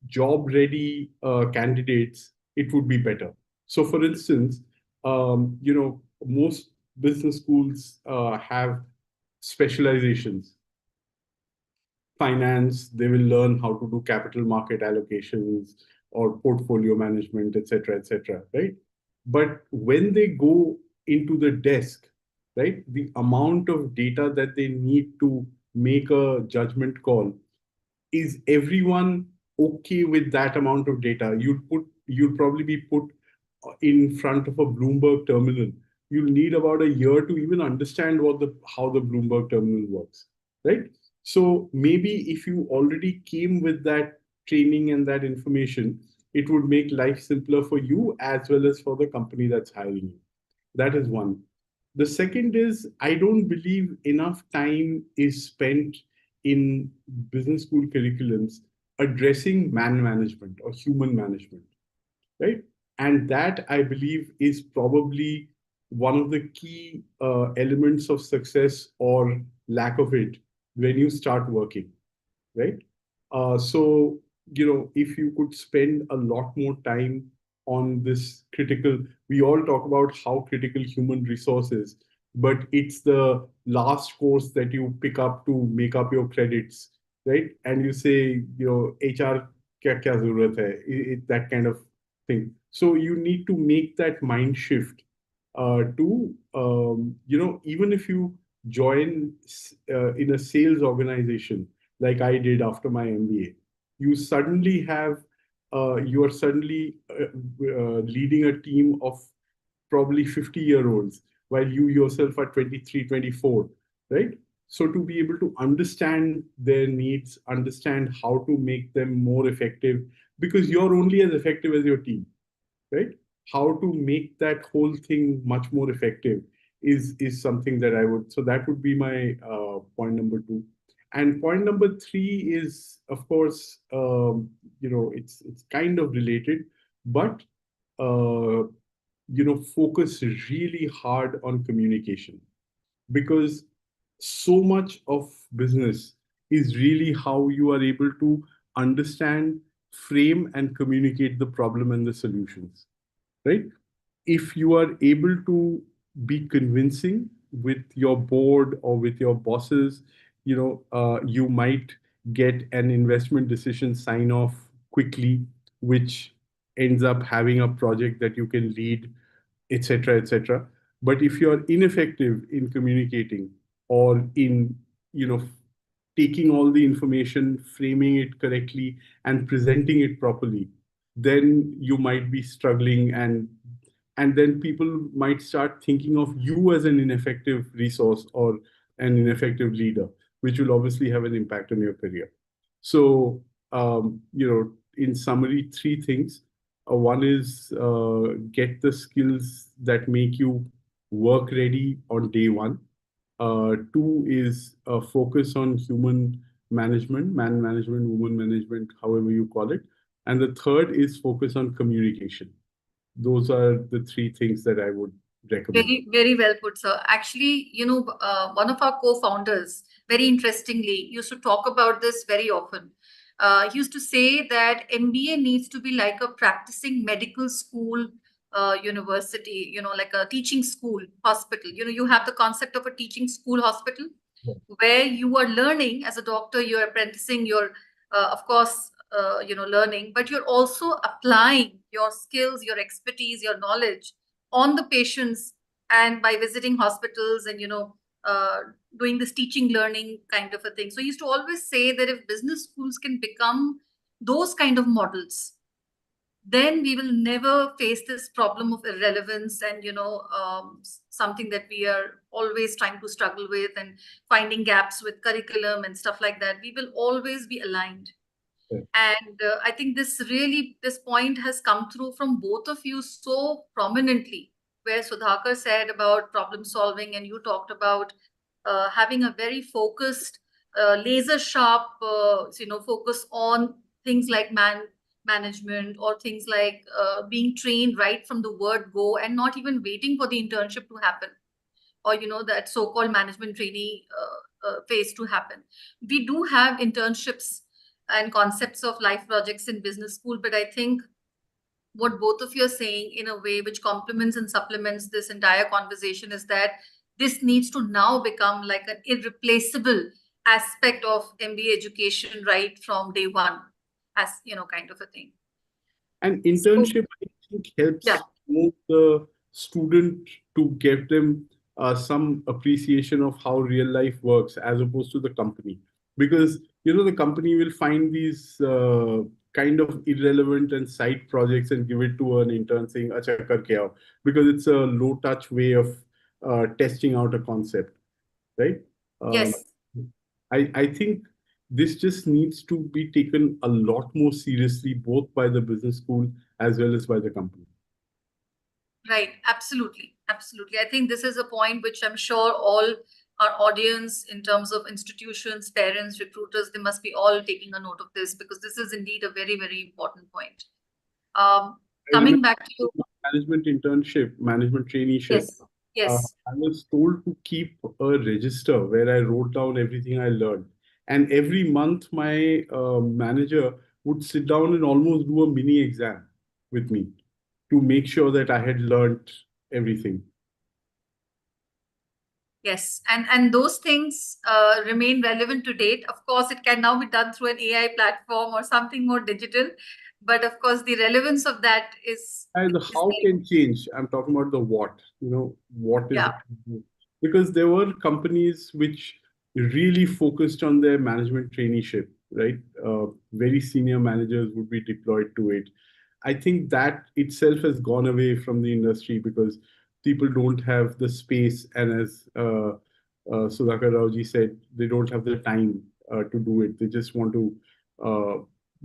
job ready candidates, it would be better. So, for instance, most business schools have specializations. Finance, they will learn how to do capital market allocations or portfolio management, etc., right? But when they go into the desk, right, the amount of data that they need to make a judgment call, is everyone okay with that amount of data? You'll probably be put in front of a Bloomberg terminal. You'll need about a year to even understand how the Bloomberg terminal works, right? So maybe if you already came with that training and that information, it would make life simpler for you as well as for the company that's hiring you. That is one. The second is, I don't believe enough time is spent in business school curriculums addressing man management or human management, right? And that, I believe, is probably one of the key elements of success or lack of it when you start working, right? So, if you could spend a lot more time on this critical, we all talk about how critical human resources, but it's the last course that you pick up to make up your credits, right? And you say, HR, kya zarurat hai? That kind of thing. So you need to make that mind shift even if you join in a sales organization like I did after my MBA, you are suddenly leading a team of probably 50-year-olds while you yourself are 23, 24, right? So to be able to understand their needs, understand how to make them more effective, because you're only as effective as your team, right? how to make that whole thing much more effective is something that I would. So that would be my point number two. And point number three is, of course, it's kind of related, but uh, focus really hard on communication, because so much of business is really how you are able to understand, frame, and communicate the problem and the solutions, right? If you are able to be convincing with your board or with your bosses, you might get an investment decision sign off quickly, which ends up having a project that you can lead, etc., etc. But if you're ineffective in communicating, or in you know taking all the information, framing it correctly, and presenting it properly, then you might be struggling, and then people might start thinking of you as an ineffective resource or an ineffective leader, which will obviously have an impact on your career. So, in summary, three things. One is get the skills that make you work ready on day one. Two is focus on human management, man management, woman management, however you call it. And the third is focus on communication. Those are the three things that I would recommend. Very, very well put, sir. Actually, one of our co-founders, very interestingly, used to talk about this very often. He used to say that MBA needs to be like a practicing medical school, university, like a teaching school, hospital. You have the concept of a teaching school hospital, Yeah. where you are learning as a doctor, you're apprenticing, you're, of course, learning, but you're also applying your skills, your expertise, your knowledge on the patients, and by visiting hospitals and uh, doing this teaching learning kind of a thing. So I used to always say that if business schools can become those kind of models, then we will never face this problem of irrelevance and something that we are always trying to struggle with, and finding gaps with curriculum and stuff like that. We will always be aligned. Yeah. And I think this point has come through from both of you so prominently, where Sudhakar said about problem solving, and you talked about having a very focused, laser sharp, focus on things like management, or things like being trained right from the word go, and not even waiting for the internship to happen, or that so-called management trainee phase to happen. We do have internships and concepts of life projects in business school, but I think what both of you are saying, in a way which complements and supplements this entire conversation, is that this needs to now become like an irreplaceable aspect of MBA education right from day one, as kind of a thing. And So, internship, I think, yeah. helps more the student to give them some appreciation of how real life works as opposed to the company. Because, the company will find these kind of irrelevant and side projects and give it to an intern saying, "Acha kar ke aao," because it's a low touch way of testing out a concept, right? Um, Yes. I think this just needs to be taken a lot more seriously, both by the business school as well as by the company. Right, absolutely, absolutely. I think this is a point which I'm sure all our audience, in terms of institutions, parents, recruiters, they must be all taking a note of this, because this is indeed a very, very important point. I remember Coming back to you. management internship, management traineeship. Yes, yes, I was told to keep a register where I wrote down everything I learned. And every month, my manager would sit down and almost do a mini exam with me to make sure that I had learned everything. yes. And those things remain relevant to date. Of course, it can now be done through an AI platform or something more digital. But of course, the relevance of that And the is how there. can change. I'm talking about the what. What is Yeah. it? Because there were companies which really focused on their management traineeship, right? Very senior managers would be deployed to it. I think that itself has gone away from the industry because people don't have the space, and as Sudhakar Raoji said, they don't have the time to do it. They just want to uh,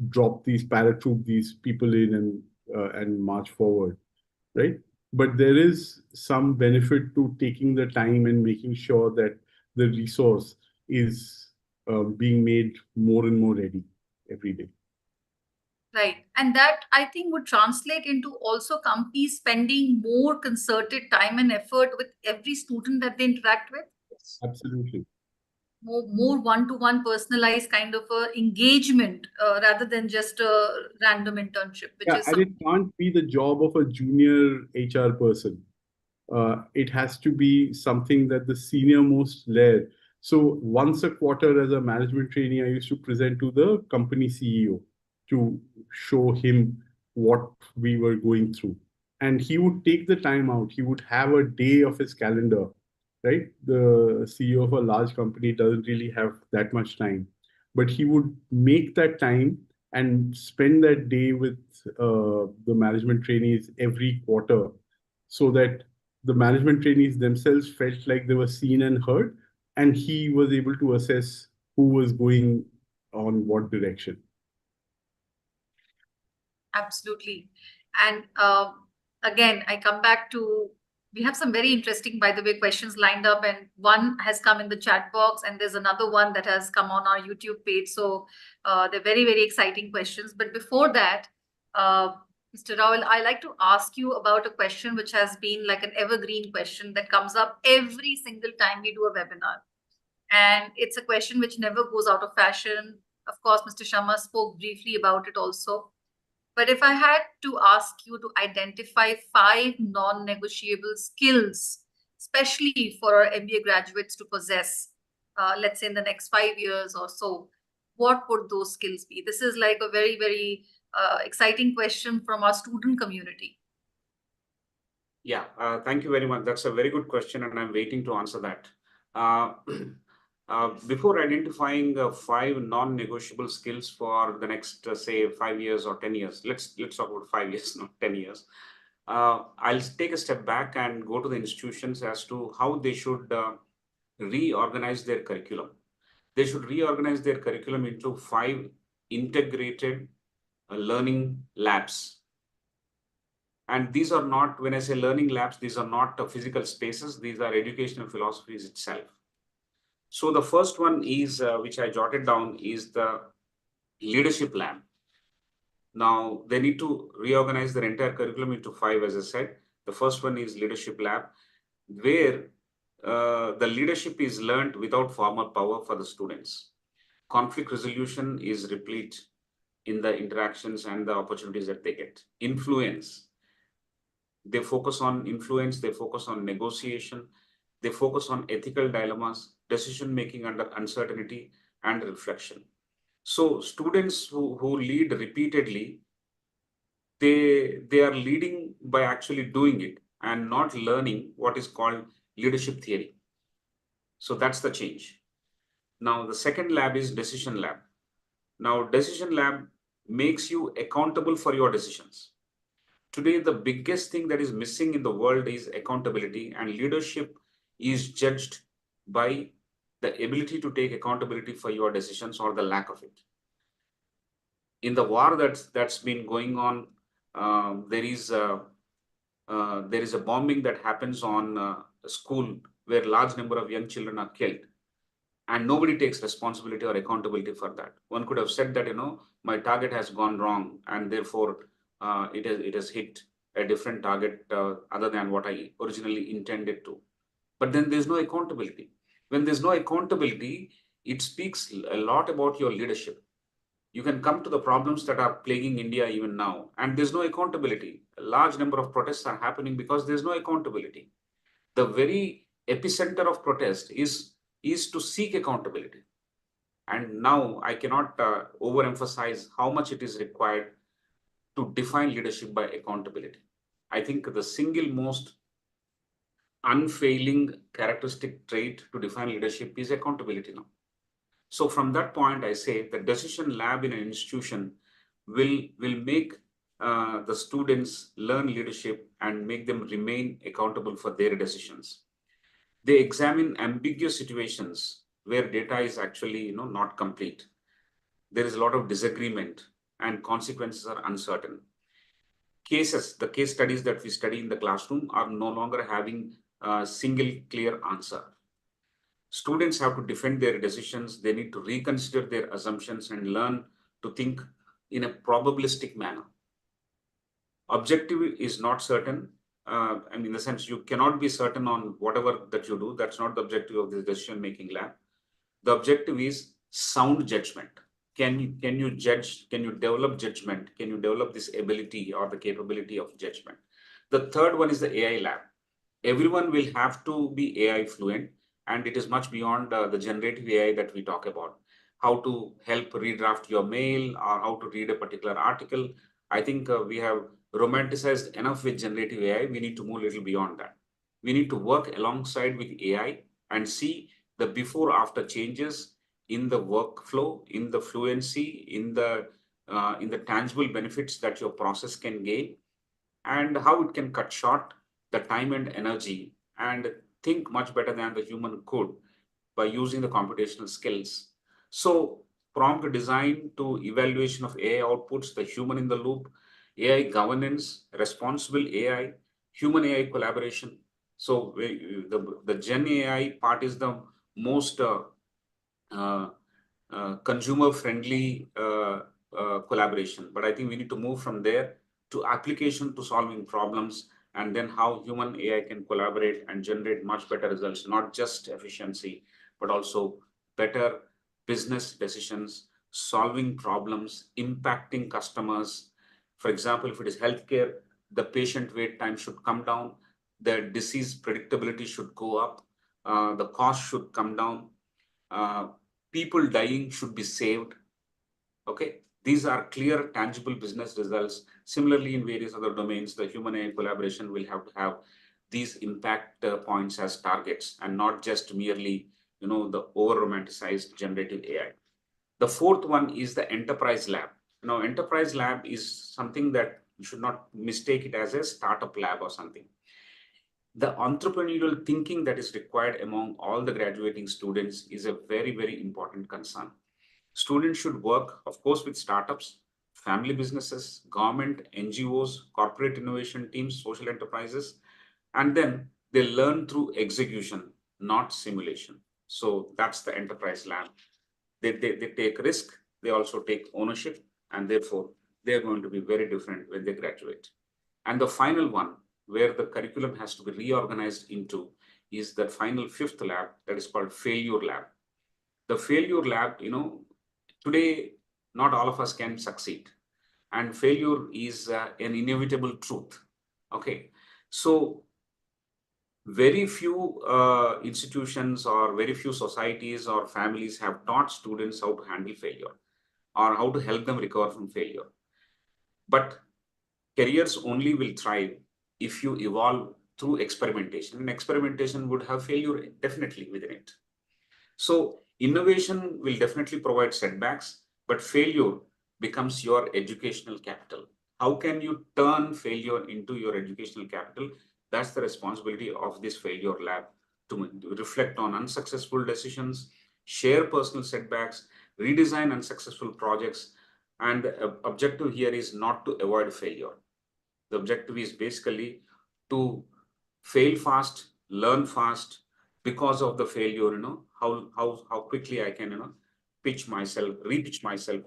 drop these, paratroop these people in and march forward. right? But there is some benefit to taking the time and making sure that the resource is being made more and more ready every day. Right. And that I think would translate into also companies spending more concerted time and effort with every student that they interact with. Absolutely. More one-to-one personalized kind of engagement rather than just a random internship, which Yeah, is and it can't be the job of a junior HR person. It has to be something that the senior most layer. So once a quarter as a management trainee, I used to present to the company CEO to show him what we were going through. And he would take the time out. He would have a day of his calendar, right? The CEO of a large company doesn't really have that much time, but he would make that time and spend that day with the management trainees every quarter so that the management trainees themselves felt like they were seen and heard, and he was able to assess who was going on what direction. absolutely. And again, I come back to, we have some very interesting, by the way, questions lined up, and one has come in the chat box, and there's another one that has come on our YouTube page. So they're very, very exciting questions. But before that, Mr. Rao, I like to ask you about a question which has been like an evergreen question that comes up every single time we do a webinar. And it's a question which never goes out of fashion. Of course, Mr. Sharma spoke briefly about it also. But if I had to ask you to identify 5 non-negotiable skills, especially for our MBA graduates to possess, let's say in the next 5 years or so, what would those skills be? This is like a very, very exciting question from our student community. Yeah, thank you very much. That's a very good question, and I'm waiting to answer that. Before identifying 5 non-negotiable skills for the next, say, 5 years or 10 years, let's talk about 5 years, not 10 years. I'll take a step back and go to the institutions as to how they should reorganize their curriculum. They should reorganize their curriculum into 5 integrated learning labs. And these are not, when I say learning labs, these are not physical spaces. These are educational philosophies itself. So the first one is, which I jotted down, is the leadership lab. Now, they need to reorganize their entire curriculum into 5, as I said. The first one is leadership lab, where the leadership is learned without formal power for the students. Conflict resolution is replete in the interactions and the opportunities that they get. Influence. They focus on influence, they focus on negotiation, they focus on ethical dilemmas, decision-making under uncertainty, and reflection. So students who lead repeatedly, they are leading by actually doing it and not learning what is called leadership theory. So that's the change. Now, the second lab is decision lab. Now, decision lab makes you accountable for your decisions. Today, the biggest thing that is missing in the world is accountability, and leadership is judged by the ability to take accountability for your decisions or the lack of it. In the war that's been going on, there is a bombing that happens on a school where a large number of young children are killed, and nobody takes responsibility or accountability for that. One could have said that, my target has gone wrong, and therefore it has hit a different target other than what I originally intended to. But then there's no accountability. When there's no accountability, it speaks a lot about your leadership. You can come to the problems that are plaguing India even now, and there's no accountability. A large number of protests are happening because there's no accountability. The very epicenter of protest is to seek accountability. And now I cannot overemphasize how much it is required to define leadership by accountability. I think the single most unfailing characteristic trait to define leadership is accountability now. So from that point, I say the decision lab in an institution will make the students learn leadership and make them remain accountable for their decisions. They examine ambiguous situations where data is actually not complete. There is a lot of disagreement and consequences are uncertain. cases, the case studies that we study in the classroom are no longer having a single clear answer. Students have to defend their decisions. They need to reconsider their assumptions and learn to think in a probabilistic manner. Objective is not certain. In the sense, you cannot be certain on whatever that you do. That's not the objective of the decision-making lab. The objective is sound judgment. Can you judge? Can you develop judgment? Can you develop this ability or the capability of judgment? The third one is the AI lab. Everyone will have to be AI fluent, and it is much beyond the generative AI that we talk about. How to help redraft your mail or how to read a particular article. I think we have romanticized enough with generative AI. We need to move a little beyond that. We need to work alongside with AI and see the before-after changes in the workflow, in the fluency, in the tangible benefits that your process can gain, and how it can cut short the time and energy and think much better than the human could by using the computational skills. So prompt design to evaluation of AI outputs, the human in the loop, AI governance, responsible AI, human AI collaboration. So the Gen AI part is the most uh, consumer friendly collaboration. But I think we need to move from there to application to solving problems, and then how human AI can collaborate and generate much better results, not just efficiency, but also better business decisions, solving problems, impacting customers. For example, if it is healthcare, the patient wait time should come down, the disease predictability should go up, the cost should come down, people dying should be saved. Okay, these are clear, tangible business results. Similarly, in various other domains, the human AI collaboration will have to have these impact points as targets and not just merely, the over-romanticized generative AI. The fourth one is the enterprise lab. Now, enterprise lab is something that you should not mistake it as a startup lab or something. The entrepreneurial thinking that is required among all the graduating students is a very, very important concern. Students should work, of course, with startups, family businesses, government, NGOs, corporate innovation teams, social enterprises, and then they learn through execution, not simulation. So that's the enterprise lab. They take risk, they also take ownership, and therefore they're going to be very different when they graduate. And the final one, where the curriculum has to be reorganized into, is the final fifth lab that is called failure lab. The failure lab, today, not all of us can succeed. And failure is an inevitable truth. Okay. So very few institutions or very few societies or families have taught students how to handle failure or how to help them recover from failure. But careers only will thrive if you evolve through experimentation. And experimentation would have failure definitely within it. So innovation will definitely provide setbacks, but failure becomes your educational capital. How can you turn failure into your educational capital? That's the responsibility of this failure lab, to reflect on unsuccessful decisions, share personal setbacks, redesign unsuccessful projects. And the objective here is not to avoid failure. The objective is basically to fail fast, learn fast. Because of the failure, how quickly I can, repitch myself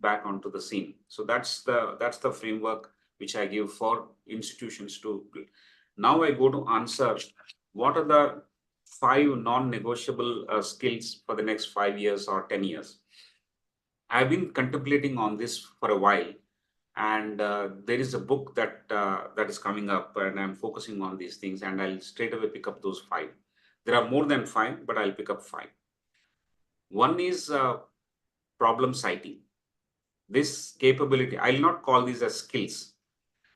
back onto the scene. So that's the framework which I give for institutions to. Now I go to answer what are the 5 non-negotiable skills for the next 5 years or 10 years. I've been contemplating on this for a while. And there is a book that is coming up, and I'm focusing on these things, and I'll straight away pick up those 5. There are more than 5, but I'll pick up 5. One is problem citing. This capability, I'll not call these as skills.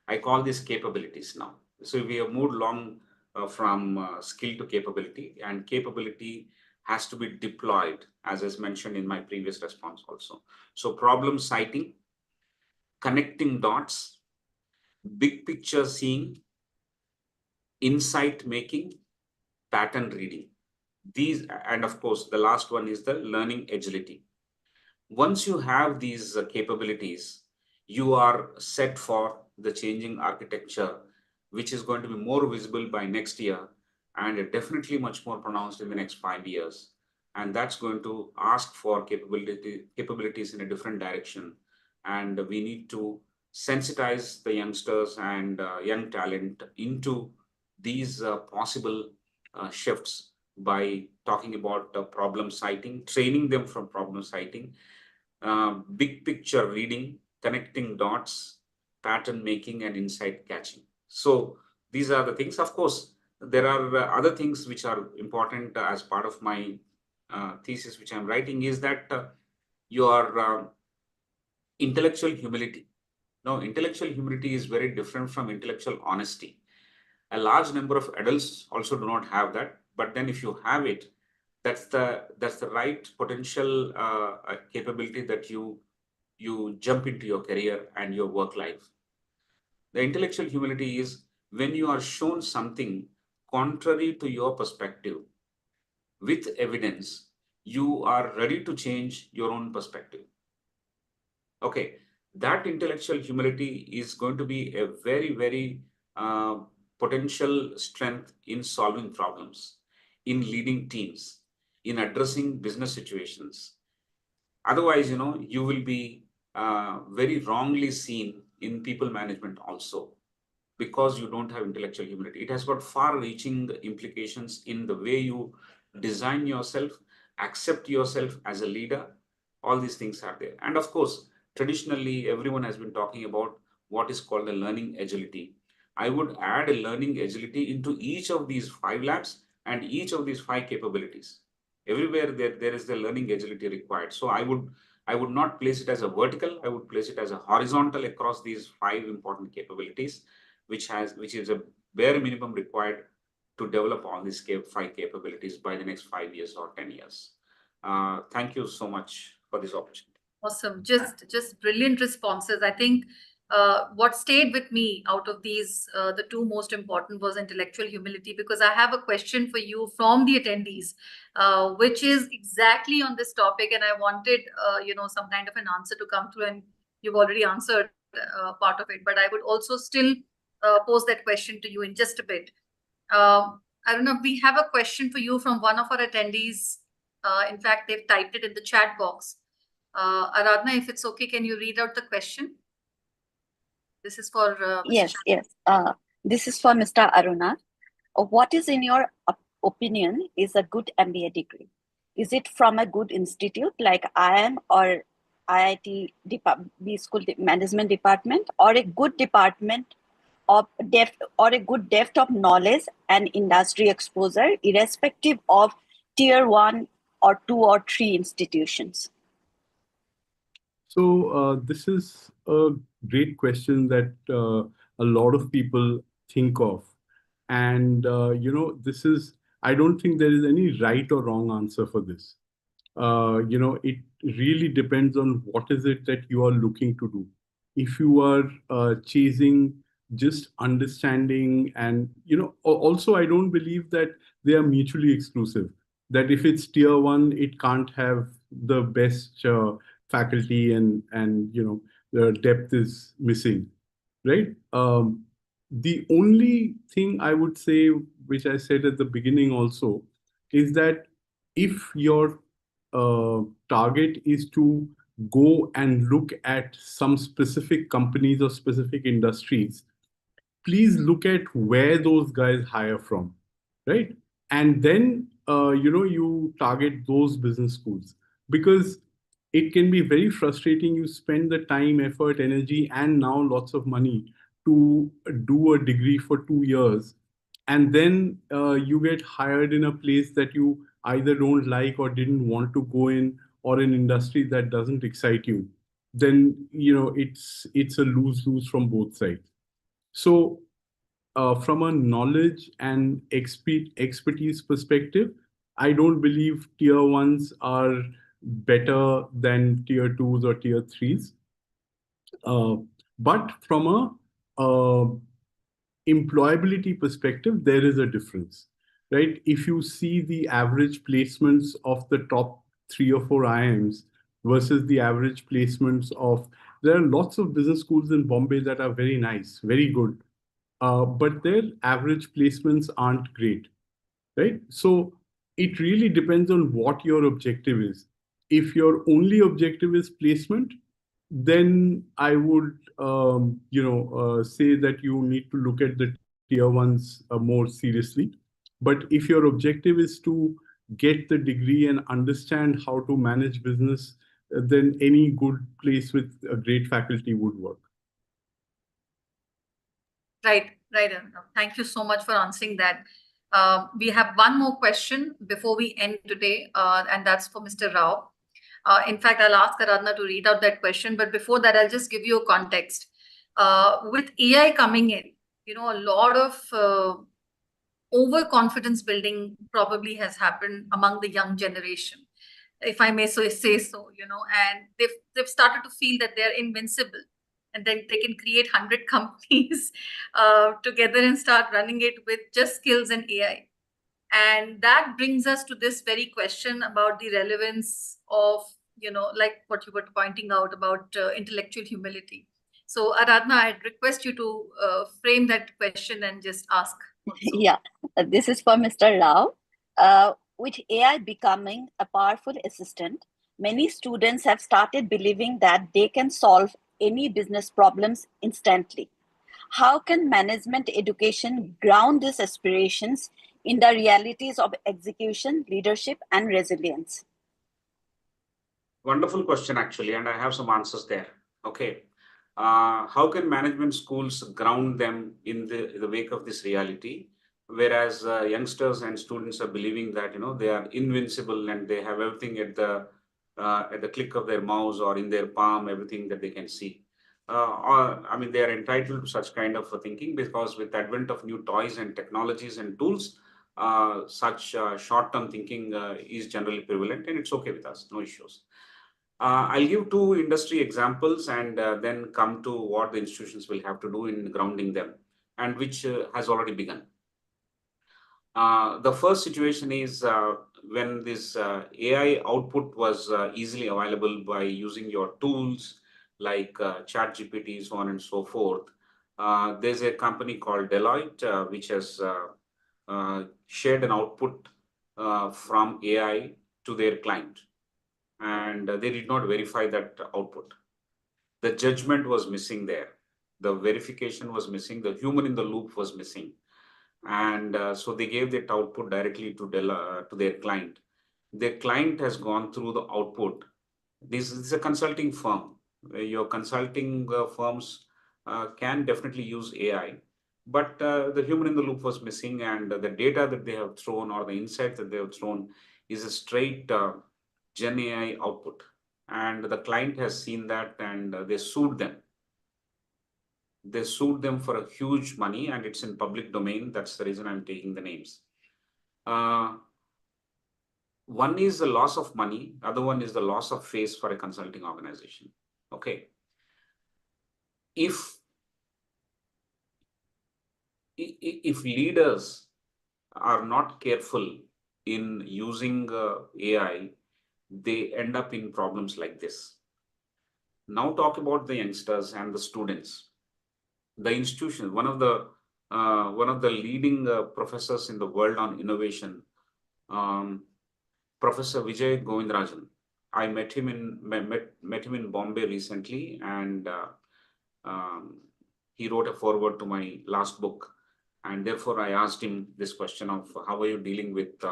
I call these capabilities now. So we have moved along from skill to capability, and capability has to be deployed, as is mentioned in my previous response also. So problem citing, connecting dots, big picture seeing, insight making, pattern reading. These, and of course, the last one is the learning agility. Once you have these capabilities, you are set for the changing architecture, which is going to be more visible by next year and definitely much more pronounced in the next 5 years. And that's going to ask for capabilities in a different direction. And we need to sensitize the youngsters and young talent into these possible shifts by talking about problem citing, training them from problem citing, big picture reading, connecting dots, pattern making, and insight catching. So these are the things. Of course, there are other things which are important as part of my thesis, which I'm writing, is that your intellectual humility. Now, intellectual humility is very different from intellectual honesty. A large number of adults also do not have that, but then if you have it, that's the right potential capability that you jump into your career and your work life. The intellectual humility is when you are shown something contrary to your perspective with evidence, you are ready to change your own perspective. Okay, that intellectual humility is going to be a very, very potential strength in solving problems, in leading teams, in addressing business situations. Otherwise, you will be very wrongly seen in people management also, because you don't have intellectual humility. It has got far-reaching implications in the way you design yourself, accept yourself as a leader. All these things are there. And of course, traditionally, everyone has been talking about what is called the learning agility. I would add a learning agility into each of these 5 labs and each of these 5 capabilities. Everywhere there is the learning agility required. So I would not place it as a vertical. I would place it as a horizontal across these 5 important capabilities, which is a bare minimum required to develop all these 5 capabilities by the next 5 years or 10 years. Thank you so much for this opportunity. Awesome. Just brilliant responses. I think what stayed with me out of these, the 2 most important was intellectual humility, because I have a question for you from the attendees, which is exactly on this topic. And I wanted, some kind of an answer to come through, and you've already answered part of it, but I would also still pose that question to you in just a bit. I don't know, we have a question for you from one of our attendees. In fact, they've typed it in the chat box. Aradhana, if it's okay, can you read out the question? This is for Yes. This is for Mr. Aruna. What is, in your opinion, is a good MBA degree? Is it from a good institute like IIM or IIT B School Management Department, or a good department of a good depth of knowledge and industry exposure, irrespective of tier 1 or 2 or 3 institutions? So this is a great question that a lot of people think of. And, I don't think there is any right or wrong answer for this. It really depends on what is it that you are looking to do. If you are chasing just understanding, and, also I don't believe that they are mutually exclusive, that if it's tier 1, it can't have the best faculty, and the depth is missing, right? The only thing I would say, which I said at the beginning also, is that if your target is to go and look at some specific companies or specific industries, please look at where those guys hire from, right? And then you target those business schools, because it can be very frustrating. You spend the time, effort, energy, and now lots of money to do a degree for 2 years, and then you get hired in a place that you either don't like or didn't want to go in, or an industry that doesn't excite you. Then it's a lose-lose from both sides. So from a knowledge and expertise perspective, I don't believe tier 1s are better than tier 2s or tier 3s. But from a employability perspective, there is a difference, right? If you see the average placements of the top 3 or 4 IIMs versus the average placements of There are lots of business schools in Bombay that are very nice, very good, but their average placements aren't great, right? So it really depends on what your objective is. If your only objective is placement, then I would, say that you need to look at the tier ones more seriously. But if your objective is to get the degree and understand how to manage business, then any good place with a great faculty would work. Right, right. Thank you so much for answering that. We have one more question before we end today, and that's for Mr. Rao. In fact, I'll ask Aradhana to read out that question, but before that, I'll just give you a context. With AI coming in, a lot of overconfidence building probably has happened among the young generation, if I may say so, and they've started to feel that they're invincible, and then they can create 100 companies together and start running it with just skills and AI. And that brings us to this very question about the relevance of, like what you were pointing out about intellectual humility. So Aradhana, I'd request you to frame that question and just ask. Yeah, this is for Mr. Rao. With AI becoming a powerful assistant, many students have started believing that they can solve any business problems instantly. How can management education ground these aspirations in the realities of execution, leadership, and resilience? Wonderful question, actually, and I have some answers there. Okay. How can management schools ground them in the wake of this reality? Whereas youngsters and students are believing that they are invincible and they have everything at the click of their mouse or in their palm, everything that they can see. They are entitled to such kind of thinking because with the advent of new toys and technologies and tools, such short-term thinking is generally prevalent, and it's okay with us, no issues. I'll give two industry examples and then come to what the institutions will have to do in grounding them, and which has already begun. The first situation is when this AI output was easily available by using your tools like ChatGPT, so on and so forth. There's a company called Deloitte, which has shared an output from AI to their client, and they did not verify that output. The judgment was missing there. The verification was missing. The human in the loop was missing. And so they gave that output directly to their client. Their client has gone through the output. This is a consulting firm. Your consulting firms can definitely use AI, but the human in the loop was missing, and the data that they have thrown or the insight that they have thrown is a straight Gen AI output. And the client has seen that, and they sued them. They sued them for a huge money, and it's in public domain. That's the reason I'm taking the names. One is the loss of money. Other one is the loss of face for a consulting organization. Okay. If leaders are not careful in using AI, they end up in problems like this. Now talk about the youngsters and the students. The institution, one of the leading professors in the world on innovation, Professor Vijay Govindarajan. I met him in Bombay recently, and he wrote a foreword to my last book, and therefore I asked him this question of how are you dealing with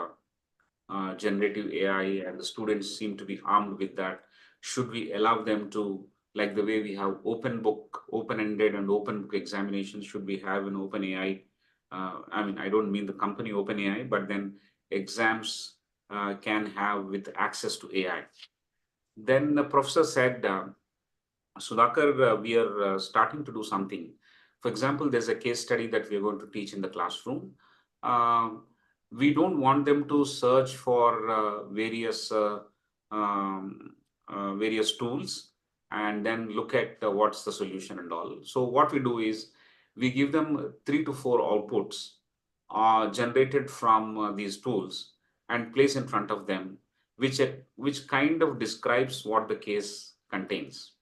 generative AI, and the students seem to be armed with that. Should we allow them to, like the way we have open book, open-ended and open book examinations, should we have an open AI? I don't mean the company OpenAI, but then exams can have with access to AI. Then the professor said, Sudhakar, we are starting to do something. For example, there's a case study that we are going to teach in the classroom. We don't want them to search for various tools and then look at what's the solution and all. So what we do is we give them 3 to 4 outputs generated from these tools and place in front of them, which kind of describes what the case contains.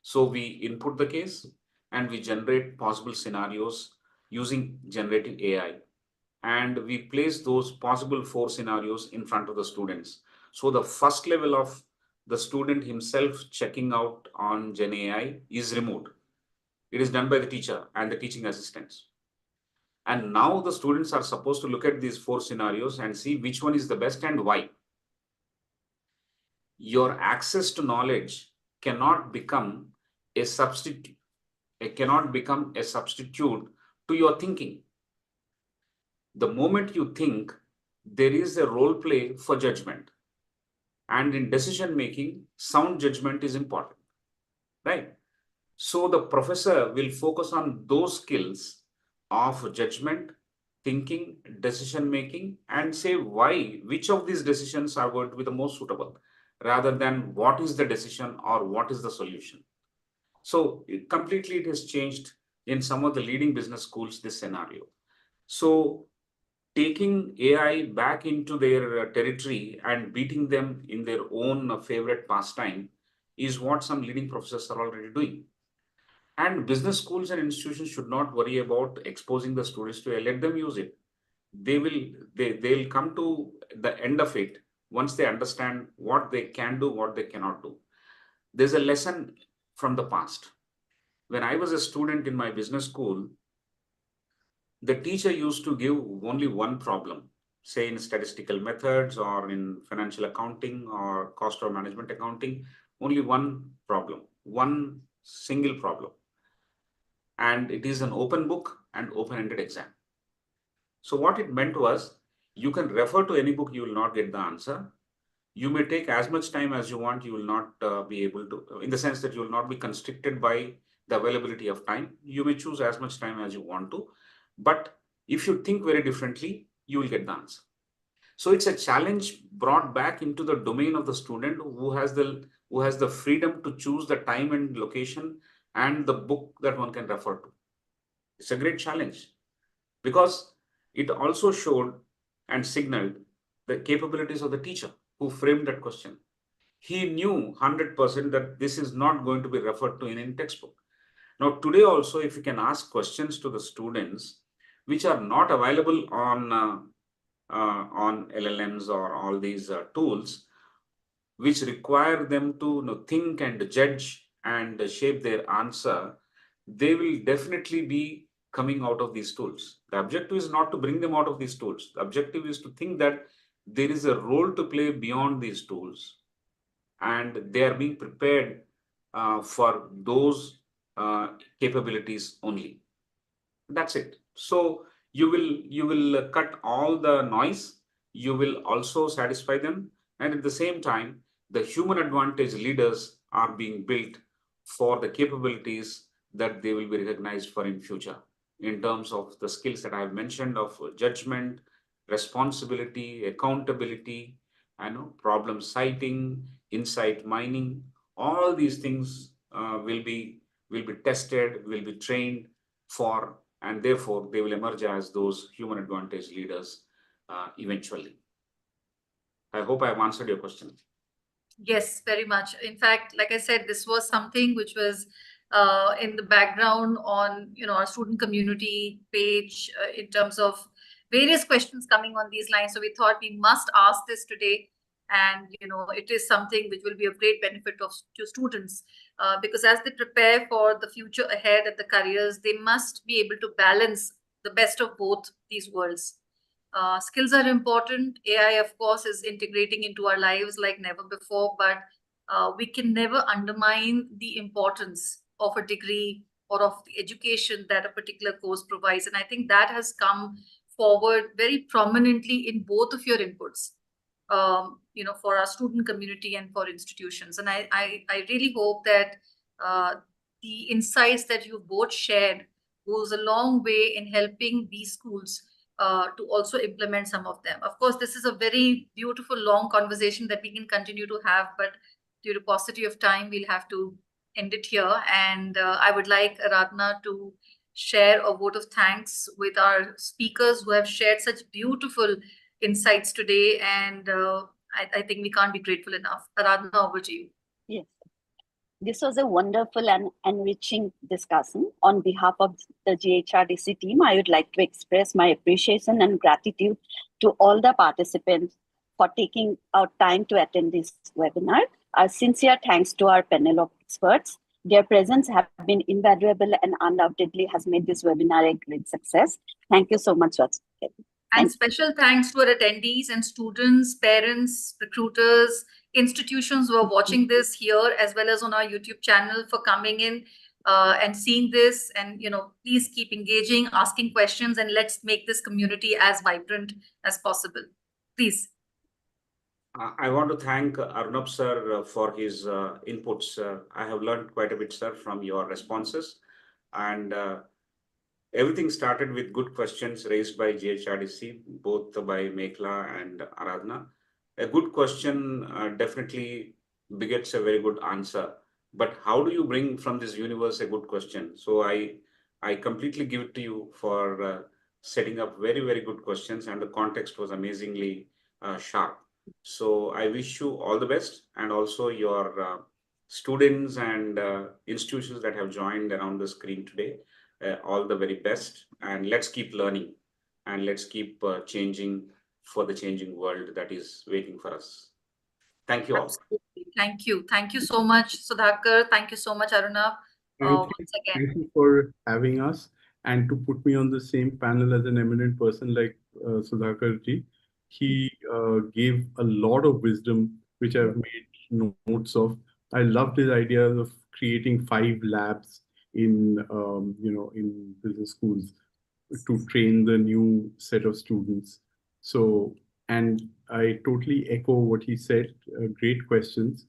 So we input the case and we generate possible scenarios using generative AI. And we place those possible 4 scenarios in front of the students. So the first level of the student himself checking out on Gen AI is removed. It is done by the teacher and the teaching assistants. And now the students are supposed to look at these 4 scenarios and see which one is the best and why. Your access to knowledge cannot become a substitute. It cannot become a substitute to your thinking. The moment you think, there is a role play for judgment. And in decision making, sound judgment is important, right? So the professor will focus on those skills of judgment, thinking, decision making, and say why, which of these decisions are going to be the most suitable, rather than what is the decision or what is the solution. So it has changed in some of the leading business schools, this scenario. So taking AI back into their territory and beating them in their own favorite pastime is what some leading professors are already doing. And business schools and institutions should not worry about exposing the students to AI. Let them use it. They'll come to the end of it once they understand what they can do, what they cannot do. There's a lesson from the past. When I was a student in my business school, the teacher used to give only one problem, say in statistical methods or in financial accounting or cost or management accounting, only one problem, one single problem. And it is an open book and open-ended exam. So what it meant was, you can refer to any book, you will not get the answer. You may take as much time as you want, you will not be able to, in the sense that you will not be constricted by the availability of time. You may choose as much time as you want to, but if you think very differently, you will get the answer. So it's a challenge brought back into the domain of the student who has the freedom to choose the time and location and the book that one can refer to. It's a great challenge because it also showed and signaled the capabilities of the teacher who framed that question. He knew 100% that this is not going to be referred to in any textbook. Now, today also, if you can ask questions to the students which are not available on LLMs or all these tools, which require them to think and judge and shape their answer, they will definitely be coming out of these tools. The objective is not to bring them out of these tools. The objective is to think that there is a role to play beyond these tools, and they are being prepared for those capabilities only. That's it. So you will cut all the noise. You will also satisfy them, and at the same time, the human advantage leaders are being built for the capabilities that they will be recognized for in future, in terms of the skills that I have mentioned of judgment, responsibility, accountability, problem citing, insight mining. All these things will be tested, will be trained for, and therefore they will emerge as those human advantage leaders eventually. I hope I have answered your question. Yes, very much. In fact, like I said, this was something which was in the background on our student community page in terms of various questions coming on these lines. So we thought we must ask this today, and it is something which will be of great benefit to students because as they prepare for the future ahead at the careers, they must be able to balance the best of both these worlds. Skills are important. AI, of course, is integrating into our lives like never before, but we can never undermine the importance of a degree or of the education that a particular course provides. And I think that has come forward very prominently in both of your inputs, for our student community and for institutions. And I really hope that the insights that you both shared goes a long way in helping these schools to also implement some of them. Of course, this is a very beautiful, long conversation that we can continue to have, but due to paucity of time, we'll have to end it here. And I would like Aradhana to share a vote of thanks with our speakers who have shared such beautiful insights today. And I think we can't be grateful enough. Aradhana, over to you. Yes. This was a wonderful and enriching discussion. On behalf of the GHRDC team, I would like to express my appreciation and gratitude to all the participants for taking out time to attend this webinar. Our sincere thanks to our panel of experts. Their presence have been invaluable and undoubtedly has made this webinar a great success. Thank you so much once again. And special thanks to our attendees and students, parents, recruiters, institutions who are watching this here as well as on our YouTube channel for coming in and seeing this. And, please keep engaging, asking questions, and let's make this community as vibrant as possible. Please. I want to thank Arnab sir for his inputs. I have learned quite a bit, sir, from your responses. And everything started with good questions raised by GHRDC, both by Meghla and Aradhana. A good question definitely begets a very good answer. But how do you bring from this universe a good question? So I completely give it to you for setting up very, very good questions, and the context was amazingly sharp. So I wish you all the best, and also your students and institutions that have joined around the screen today. All the very best, and let's keep learning, and let's keep changing for the changing world that is waiting for us. Thank you all. Absolutely. Thank you. Thank you so much, Sudhakar. Thank you so much, Arunabh. Once again. Thank you for having us and to put me on the same panel as an eminent person like Sudhakar ji. He gave a lot of wisdom, which I've made notes of. I loved his idea of creating 5 labs in in business schools to train the new set of students. So, and I totally echo what he said. Great questions.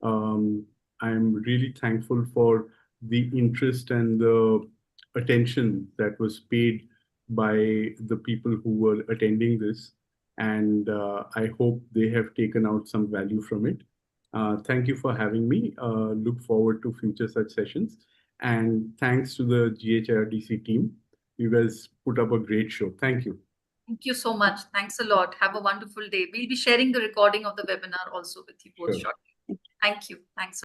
I'm really thankful for the interest and the attention that was paid by the people who were attending this. And I hope they have taken out some value from it. Thank you for having me. Look forward to future such sessions. And thanks to the GHRDC team. You guys put up a great show. Thank you. Thank you so much. Thanks a lot. Have a wonderful day. We'll be sharing the recording of the webinar also with you both shortly. Thank you. Thanks.